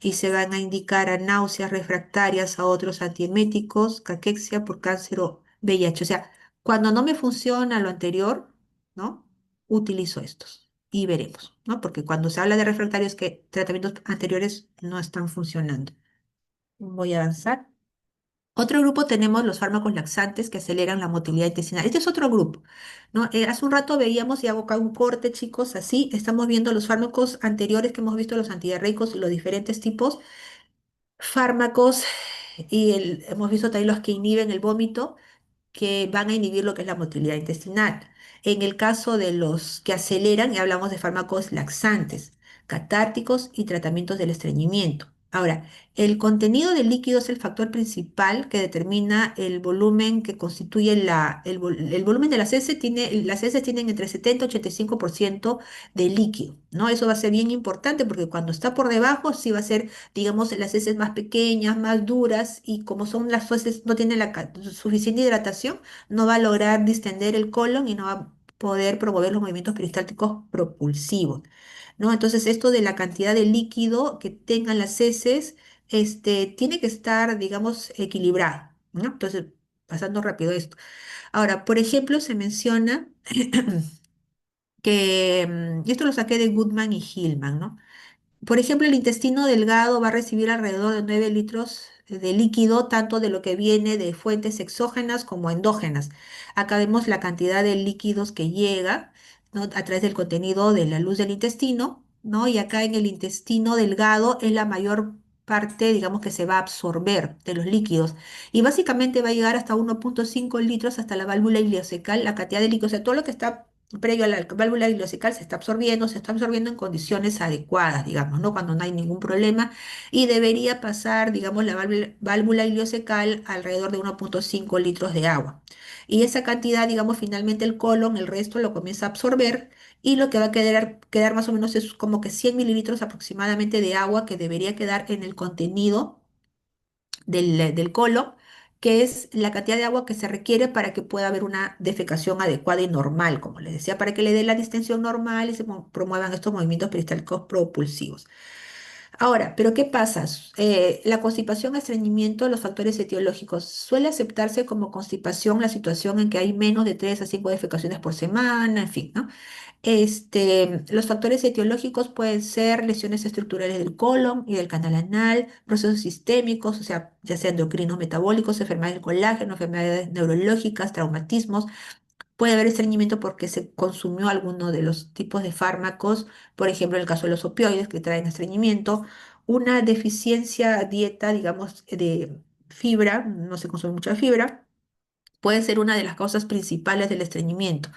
y se van a indicar a náuseas refractarias a otros antieméticos, caquexia por cáncer o VIH. O sea, cuando no me funciona lo anterior, ¿no? Utilizo estos y veremos, ¿no? Porque cuando se habla de refractarios que tratamientos anteriores no están funcionando. Voy a avanzar. Otro grupo tenemos los fármacos laxantes que aceleran la motilidad intestinal. Este es otro grupo, ¿no? Hace un rato veíamos, y hago acá un corte, chicos, así, estamos viendo los fármacos anteriores que hemos visto, los antidiarreicos, los diferentes tipos fármacos, y hemos visto también los que inhiben el vómito, que van a inhibir lo que es la motilidad intestinal. En el caso de los que aceleran, ya hablamos de fármacos laxantes, catárticos y tratamientos del estreñimiento. Ahora, el contenido del líquido es el factor principal que determina el volumen que constituye el volumen de las heces. Las heces tienen entre 70 y 85% de líquido, ¿no? Eso va a ser bien importante porque cuando está por debajo sí va a ser, digamos, las heces más pequeñas, más duras, y como son las heces, no tienen suficiente hidratación, no va a lograr distender el colon y no va a poder promover los movimientos peristálticos propulsivos, ¿no? Entonces, esto de la cantidad de líquido que tengan las heces, tiene que estar, digamos, equilibrado, ¿no? Entonces, pasando rápido esto. Ahora, por ejemplo, se menciona que, esto lo saqué de Goodman y Hillman, ¿no? Por ejemplo, el intestino delgado va a recibir alrededor de 9 litros de líquido, tanto de lo que viene de fuentes exógenas como endógenas. Acá vemos la cantidad de líquidos que llega, ¿no? A través del contenido de la luz del intestino, ¿no? Y acá en el intestino delgado es la mayor parte, digamos, que se va a absorber de los líquidos. Y básicamente va a llegar hasta 1,5 litros hasta la válvula ileocecal, la cantidad de líquidos, o sea, todo lo que está previo a la válvula ileocecal se está absorbiendo en condiciones adecuadas, digamos, ¿no? Cuando no hay ningún problema, y debería pasar, digamos, la válvula ileocecal alrededor de 1,5 litros de agua. Y esa cantidad, digamos, finalmente el colon, el resto lo comienza a absorber, y lo que va a quedar más o menos es como que 100 mililitros aproximadamente de agua que debería quedar en el contenido del colon, que es la cantidad de agua que se requiere para que pueda haber una defecación adecuada y normal, como les decía, para que le dé la distensión normal y se promuevan estos movimientos peristálticos propulsivos. Ahora, ¿pero qué pasa? La constipación, estreñimiento, los factores etiológicos. Suele aceptarse como constipación la situación en que hay menos de 3 a 5 defecaciones por semana, en fin, ¿no? Los factores etiológicos pueden ser lesiones estructurales del colon y del canal anal, procesos sistémicos, o sea, ya sean endocrinos, metabólicos, enfermedades del colágeno, enfermedades neurológicas, traumatismos. Puede haber estreñimiento porque se consumió alguno de los tipos de fármacos, por ejemplo, en el caso de los opioides que traen estreñimiento, una deficiencia dieta, digamos, de fibra, no se consume mucha fibra, puede ser una de las causas principales del estreñimiento,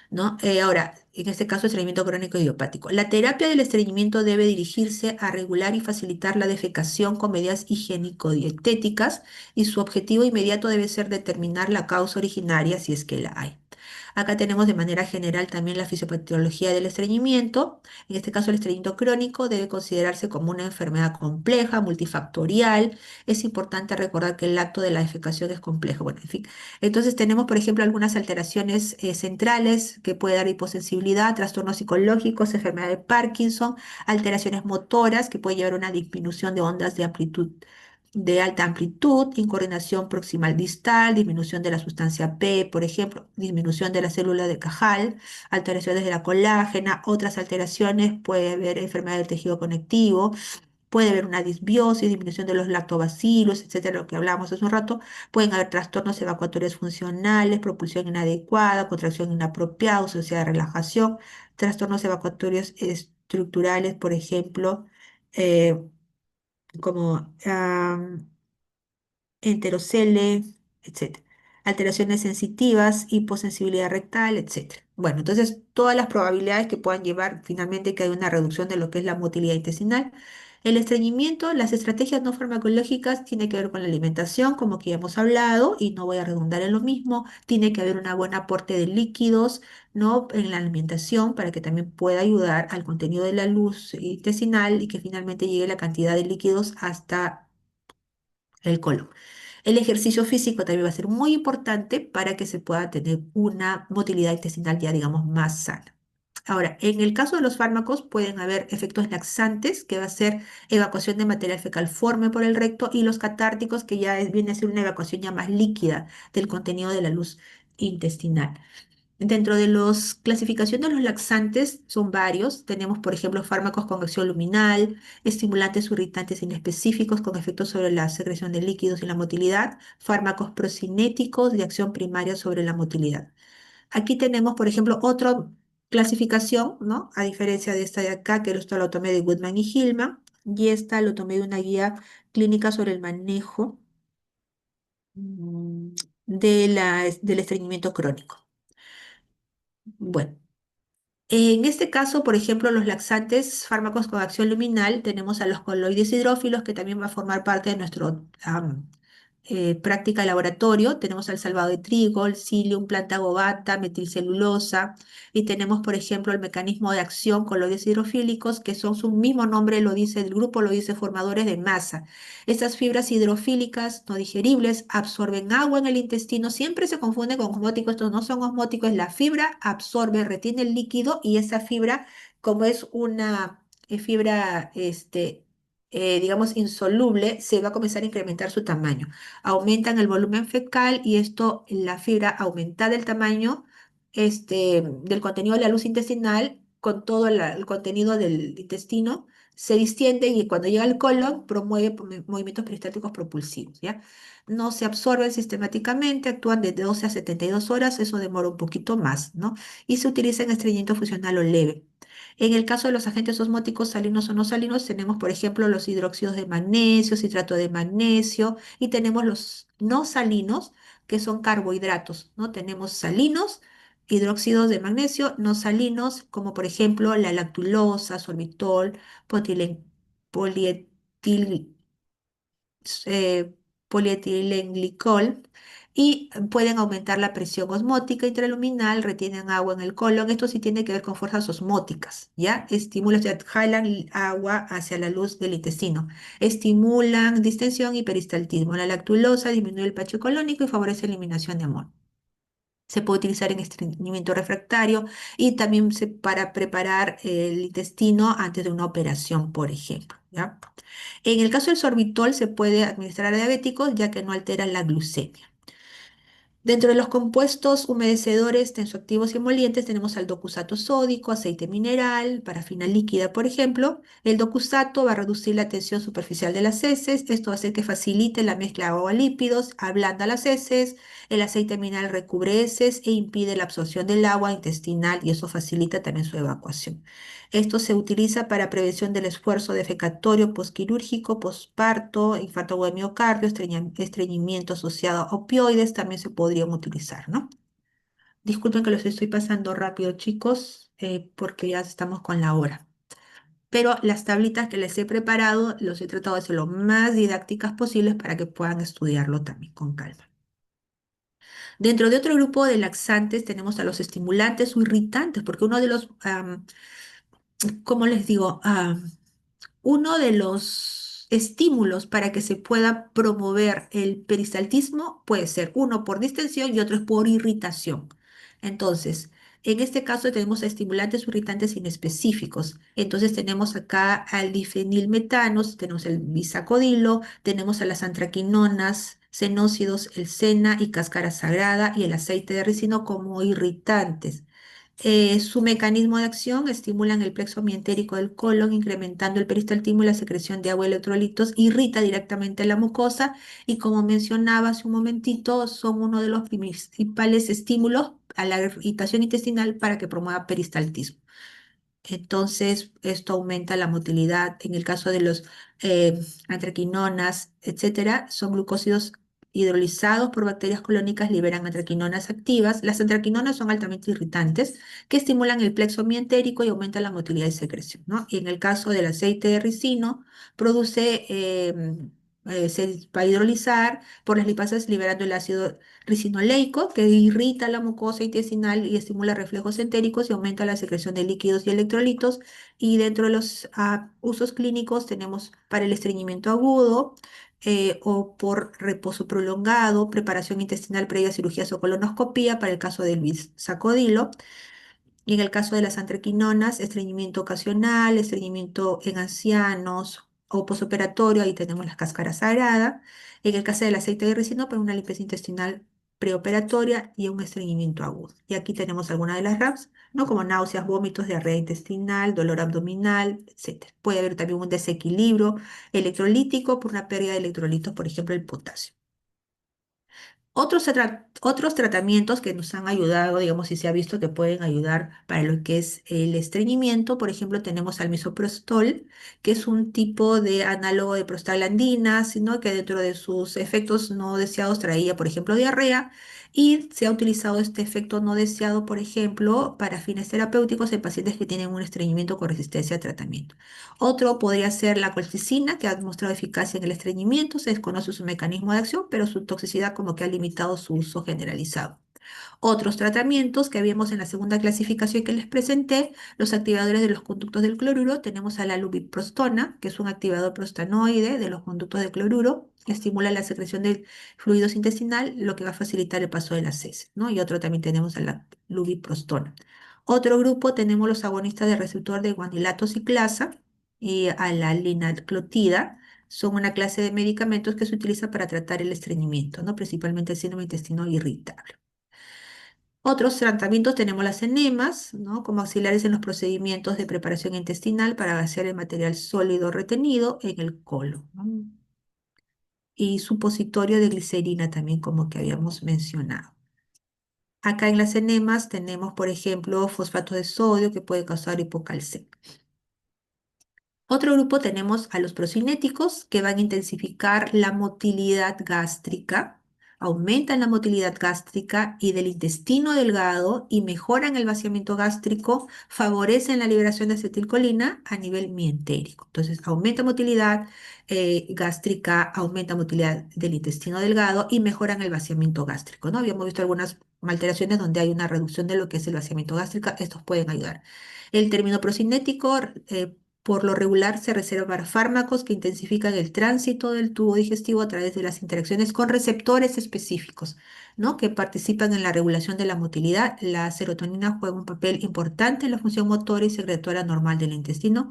¿no? Ahora, en este caso, estreñimiento crónico idiopático. La terapia del estreñimiento debe dirigirse a regular y facilitar la defecación con medidas higiénico-dietéticas, y su objetivo inmediato debe ser determinar la causa originaria si es que la hay. Acá tenemos de manera general también la fisiopatología del estreñimiento. En este caso, el estreñimiento crónico debe considerarse como una enfermedad compleja, multifactorial. Es importante recordar que el acto de la defecación es complejo. Bueno, en fin. Entonces tenemos, por ejemplo, algunas alteraciones centrales que puede dar hiposensibilidad, trastornos psicológicos, enfermedad de Parkinson, alteraciones motoras que puede llevar a una disminución de ondas de amplitud de alta amplitud, incoordinación proximal distal, disminución de la sustancia P, por ejemplo, disminución de la célula de Cajal, alteraciones de la colágena, otras alteraciones, puede haber enfermedad del tejido conectivo, puede haber una disbiosis, disminución de los lactobacilos, etcétera, lo que hablamos hace un rato. Pueden haber trastornos evacuatorios funcionales, propulsión inadecuada, contracción inapropiada, ausencia de relajación, trastornos evacuatorios estructurales, por ejemplo, eh, como enterocele, etcétera. Alteraciones sensitivas, hiposensibilidad rectal, etcétera. Bueno, entonces todas las probabilidades que puedan llevar finalmente que haya una reducción de lo que es la motilidad intestinal. El estreñimiento, las estrategias no farmacológicas tiene que ver con la alimentación, como que ya hemos hablado, y no voy a redundar en lo mismo. Tiene que haber un buen aporte de líquidos, ¿no? En la alimentación para que también pueda ayudar al contenido de la luz intestinal y que finalmente llegue la cantidad de líquidos hasta el colon. El ejercicio físico también va a ser muy importante para que se pueda tener una motilidad intestinal ya, digamos, más sana. Ahora, en el caso de los fármacos pueden haber efectos laxantes, que va a ser evacuación de material fecal forme por el recto, y los catárticos, que viene a ser una evacuación ya más líquida del contenido de la luz intestinal. Dentro de los clasificación de los laxantes son varios. Tenemos, por ejemplo, fármacos con acción luminal, estimulantes o irritantes inespecíficos con efectos sobre la secreción de líquidos y la motilidad, fármacos procinéticos de acción primaria sobre la motilidad. Aquí tenemos, por ejemplo, otra clasificación, ¿no? A diferencia de esta de acá, que esto lo tomé de Goodman y Hillman, y esta lo tomé de una guía clínica sobre el manejo mm, del estreñimiento crónico. Bueno. En este caso, por ejemplo, los laxantes, fármacos con acción luminal, tenemos a los coloides hidrófilos, que también va a formar parte de nuestro práctica de laboratorio. Tenemos al salvado de trigo, el psyllium, planta gobata, metilcelulosa, y tenemos, por ejemplo, el mecanismo de acción coloides hidrofílicos, que son su mismo nombre, lo dice el grupo, lo dice formadores de masa. Estas fibras hidrofílicas no digeribles absorben agua en el intestino, siempre se confunde con osmóticos, estos no son osmóticos, la fibra absorbe, retiene el líquido y esa fibra, como es una fibra, digamos, insoluble, se va a comenzar a incrementar su tamaño. Aumentan el volumen fecal y esto, la fibra aumentada el tamaño del contenido de la luz intestinal con todo el contenido del intestino se distiende y cuando llega al colon promueve movimientos peristálticos propulsivos, ¿ya? No se absorben sistemáticamente, actúan de 12 a 72 horas, eso demora un poquito más, ¿no? Y se utiliza en estreñimiento funcional o leve. En el caso de los agentes osmóticos salinos o no salinos, tenemos, por ejemplo, los hidróxidos de magnesio, citrato de magnesio, y tenemos los no salinos, que son carbohidratos, ¿no? Tenemos salinos, hidróxidos de magnesio, no salinos, como por ejemplo la lactulosa, sorbitol, polietil, eh, polietilenglicol, y pueden aumentar la presión osmótica intraluminal, retienen agua en el colon. Esto sí tiene que ver con fuerzas osmóticas, ¿ya? Estimulan, o sea, jalan agua hacia la luz del intestino. Estimulan distensión y peristaltismo. La lactulosa disminuye el pH colónico y favorece la eliminación de amonio. Se puede utilizar en estreñimiento refractario y también para preparar el intestino antes de una operación, por ejemplo, ¿ya? En el caso del sorbitol se puede administrar a diabéticos ya que no altera la glucemia. Dentro de los compuestos humedecedores, tensoactivos y emolientes tenemos al docusato sódico, aceite mineral, parafina líquida, por ejemplo. El docusato va a reducir la tensión superficial de las heces. Esto va a hacer que facilite la mezcla de agua-lípidos, ablanda las heces. El aceite mineral recubre heces e impide la absorción del agua intestinal y eso facilita también su evacuación. Esto se utiliza para prevención del esfuerzo defecatorio posquirúrgico, posparto, infarto agudo de miocardio, estreñimiento asociado a opioides, también se podrían utilizar, ¿no? Disculpen que los estoy pasando rápido, chicos, porque ya estamos con la hora. Pero las tablitas que les he preparado, los he tratado de hacer lo más didácticas posibles para que puedan estudiarlo también con calma. Dentro de otro grupo de laxantes tenemos a los estimulantes o irritantes, porque uno de los, ¿cómo les digo? Uno de los estímulos para que se pueda promover el peristaltismo puede ser uno por distensión y otro es por irritación. Entonces, en este caso tenemos estimulantes o irritantes inespecíficos. Entonces tenemos acá al difenilmetanos, tenemos el bisacodilo, tenemos a las antraquinonas, xenócidos, el sena y cáscara sagrada y el aceite de ricino como irritantes. Su mecanismo de acción estimulan el plexo mientérico del colon, incrementando el peristaltismo y la secreción de agua y electrolitos, irrita directamente la mucosa y como mencionaba hace un momentito, son uno de los principales estímulos a la irritación intestinal para que promueva peristaltismo. Entonces, esto aumenta la motilidad. En el caso de los antraquinonas, etcétera, son glucósidos hidrolizados por bacterias colónicas, liberan antraquinonas activas. Las antraquinonas son altamente irritantes que estimulan el plexo mientérico y aumentan la motilidad y secreción, ¿no? Y en el caso del aceite de ricino, produce, se va a hidrolizar por las lipasas liberando el ácido ricinoleico, que irrita la mucosa intestinal y estimula reflejos entéricos y aumenta la secreción de líquidos y electrolitos. Y dentro de los usos clínicos tenemos para el estreñimiento agudo o por reposo prolongado, preparación intestinal previa a cirugías o colonoscopía, para el caso del bisacodilo. Y en el caso de las antraquinonas, estreñimiento ocasional, estreñimiento en ancianos o posoperatorio, ahí tenemos la cáscara sagrada. En el caso del aceite de ricino, para una limpieza intestinal preoperatoria y un estreñimiento agudo. Y aquí tenemos algunas de las RAPs, ¿no? Como náuseas, vómitos, diarrea intestinal, dolor abdominal, etcétera. Puede haber también un desequilibrio electrolítico por una pérdida de electrolitos, por ejemplo, el potasio. Otros tratamientos que nos han ayudado, digamos, y se ha visto que pueden ayudar para lo que es el estreñimiento, por ejemplo, tenemos al misoprostol, que es un tipo de análogo de prostaglandinas, sino que dentro de sus efectos no deseados traía, por ejemplo, diarrea, y se ha utilizado este efecto no deseado, por ejemplo, para fines terapéuticos en pacientes que tienen un estreñimiento con resistencia a tratamiento. Otro podría ser la colchicina, que ha demostrado eficacia en el estreñimiento. Se desconoce su mecanismo de acción, pero su toxicidad como que ha limitado su uso generalizado. Otros tratamientos que vimos en la segunda clasificación que les presenté, los activadores de los conductos del cloruro, tenemos a la lubiprostona, que es un activador prostanoide de los conductos de cloruro, que estimula la secreción de fluidos intestinal, lo que va a facilitar el paso de las heces, ¿no? Y otro también tenemos a la lubiprostona. Otro grupo tenemos los agonistas del receptor de guanilato ciclasa y a la linaclotida. Son una clase de medicamentos que se utiliza para tratar el estreñimiento, ¿no? Principalmente el síndrome intestinal irritable. Otros tratamientos tenemos las enemas, ¿no? Como auxiliares en los procedimientos de preparación intestinal para vaciar el material sólido retenido en el colon, ¿no? Y supositorio de glicerina también, como que habíamos mencionado. Acá en las enemas tenemos, por ejemplo, fosfato de sodio que puede causar hipocalcemia. Otro grupo tenemos a los procinéticos que van a intensificar la motilidad gástrica, aumentan la motilidad gástrica y del intestino delgado y mejoran el vaciamiento gástrico, favorecen la liberación de acetilcolina a nivel mientérico. Entonces, aumenta motilidad gástrica, aumenta motilidad del intestino delgado y mejoran el vaciamiento gástrico, ¿no? Habíamos visto algunas alteraciones donde hay una reducción de lo que es el vaciamiento gástrico, estos pueden ayudar. El término procinético por lo regular se reserva para fármacos que intensifican el tránsito del tubo digestivo a través de las interacciones con receptores específicos, ¿no? Que participan en la regulación de la motilidad. La serotonina juega un papel importante en la función motora y secretora normal del intestino.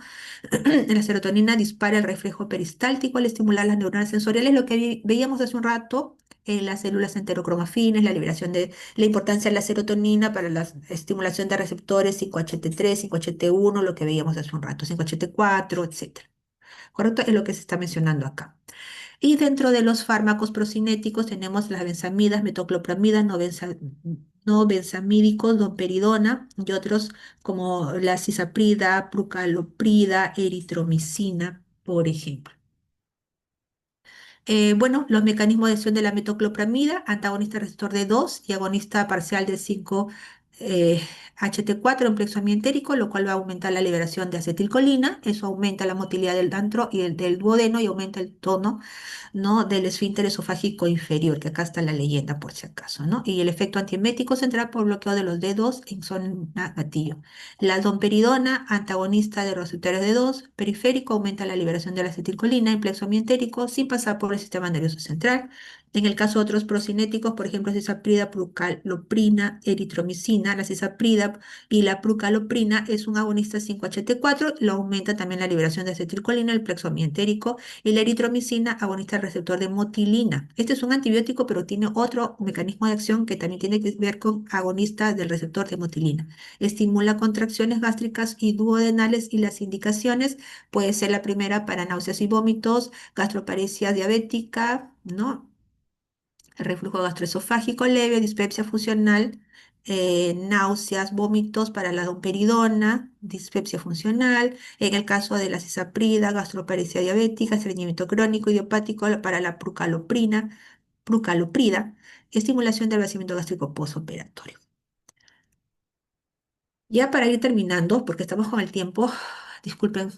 La serotonina dispara el reflejo peristáltico al estimular las neuronas sensoriales, lo que veíamos hace un rato en las células enterocromafinas, la liberación de la importancia de la serotonina para la estimulación de receptores 5HT3, 5HT1, lo que veíamos hace un rato, 5HT4, etcétera. ¿Correcto? Es lo que se está mencionando acá. Y dentro de los fármacos procinéticos tenemos las benzamidas, metoclopramida, no benzamídicos, domperidona y otros como la cisaprida, prucaloprida, eritromicina, por ejemplo. Bueno, los mecanismos de acción de la metoclopramida, antagonista receptor de 2 y agonista parcial de 5 HT4 en plexo amientérico, lo cual va a aumentar la liberación de acetilcolina, eso aumenta la motilidad del antro y el del duodeno y aumenta el tono, ¿no? Del esfínter esofágico inferior, que acá está la leyenda por si acaso, ¿no? Y el efecto antiemético central por bloqueo de los D2 en zona gatillo. La domperidona, antagonista de receptores D2, periférico, aumenta la liberación de la acetilcolina en plexo amientérico sin pasar por el sistema nervioso central. En el caso de otros procinéticos, por ejemplo, cisaprida, prucaloprina, eritromicina, la cisaprida y la prucaloprina es un agonista 5HT4, lo aumenta también la liberación de acetilcolina, el plexo amientérico, y la eritromicina, agonista del receptor de motilina. Este es un antibiótico, pero tiene otro mecanismo de acción que también tiene que ver con agonista del receptor de motilina. Estimula contracciones gástricas y duodenales y las indicaciones puede ser la primera para náuseas y vómitos, gastroparesia diabética, ¿no? Reflujo gastroesofágico leve, dispepsia funcional, náuseas, vómitos para la domperidona, dispepsia funcional. En el caso de la cisaprida, gastroparesia diabética, estreñimiento crónico idiopático para la prucaloprida, estimulación del vaciamiento gástrico postoperatorio. Ya para ir terminando, porque estamos con el tiempo, disculpen,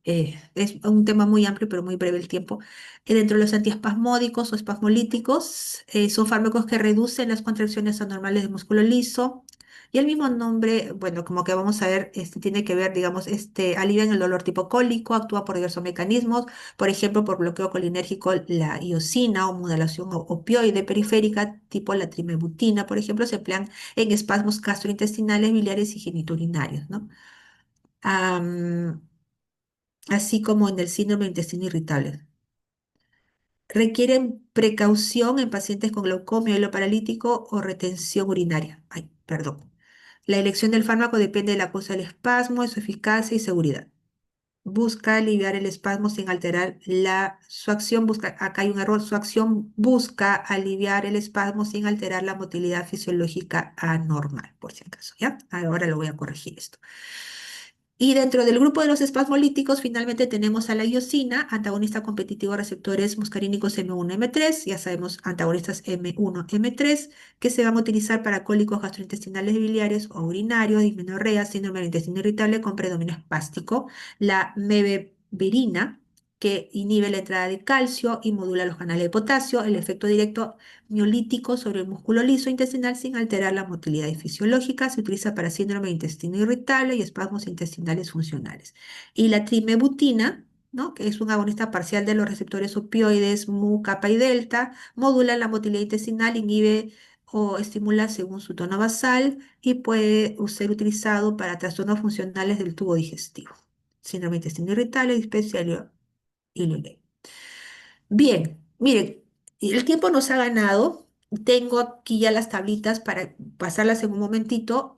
es un tema muy amplio, pero muy breve el tiempo. Dentro de los antiespasmódicos o espasmolíticos, son fármacos que reducen las contracciones anormales del músculo liso. Y el mismo nombre, bueno, como que vamos a ver, tiene que ver, digamos, alivian el dolor tipo cólico, actúa por diversos mecanismos, por ejemplo, por bloqueo colinérgico, la iosina o modulación opioide periférica, tipo la trimebutina, por ejemplo, se emplean en espasmos gastrointestinales, biliares y geniturinarios, ¿no? Am, Así como en el síndrome de intestino irritable. Requieren precaución en pacientes con glaucomia, hilo paralítico o retención urinaria. Ay, perdón. La elección del fármaco depende de la causa del espasmo, de su eficacia y seguridad. Busca aliviar el espasmo sin alterar su acción. Acá hay un error, su acción busca aliviar el espasmo sin alterar la motilidad fisiológica anormal, por si acaso, ¿ya? Ahora lo voy a corregir esto. Y dentro del grupo de los espasmolíticos, finalmente tenemos a la iosina, antagonista competitivo de receptores muscarínicos M1, M3, ya sabemos, antagonistas M1, M3, que se van a utilizar para cólicos gastrointestinales biliares o urinarios, dismenorrea, síndrome del intestino irritable con predominio espástico. La mebeverina, que inhibe la entrada de calcio y modula los canales de potasio, el efecto directo miolítico sobre el músculo liso intestinal sin alterar la motilidad fisiológica. Se utiliza para síndrome de intestino irritable y espasmos intestinales funcionales. Y la trimebutina, ¿no? Que es un agonista parcial de los receptores opioides mu, kappa y delta, modula la motilidad intestinal, inhibe o estimula según su tono basal y puede ser utilizado para trastornos funcionales del tubo digestivo. Síndrome de intestino irritable, dispepsia y Lulé. Bien, miren, el tiempo nos ha ganado. Tengo aquí ya las tablitas para pasarlas en un momentito.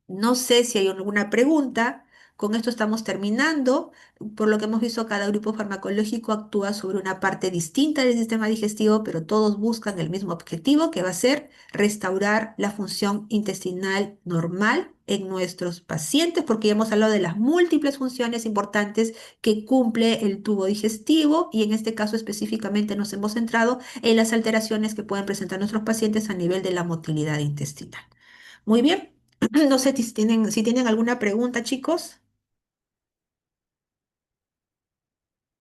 No sé si hay alguna pregunta. Con esto estamos terminando. Por lo que hemos visto, cada grupo farmacológico actúa sobre una parte distinta del sistema digestivo, pero todos buscan el mismo objetivo, que va a ser restaurar la función intestinal normal en nuestros pacientes, porque ya hemos hablado de las múltiples funciones importantes que cumple el tubo digestivo y en este caso específicamente nos hemos centrado en las alteraciones que pueden presentar nuestros pacientes a nivel de la motilidad intestinal. Muy bien. No sé si tienen alguna pregunta, chicos.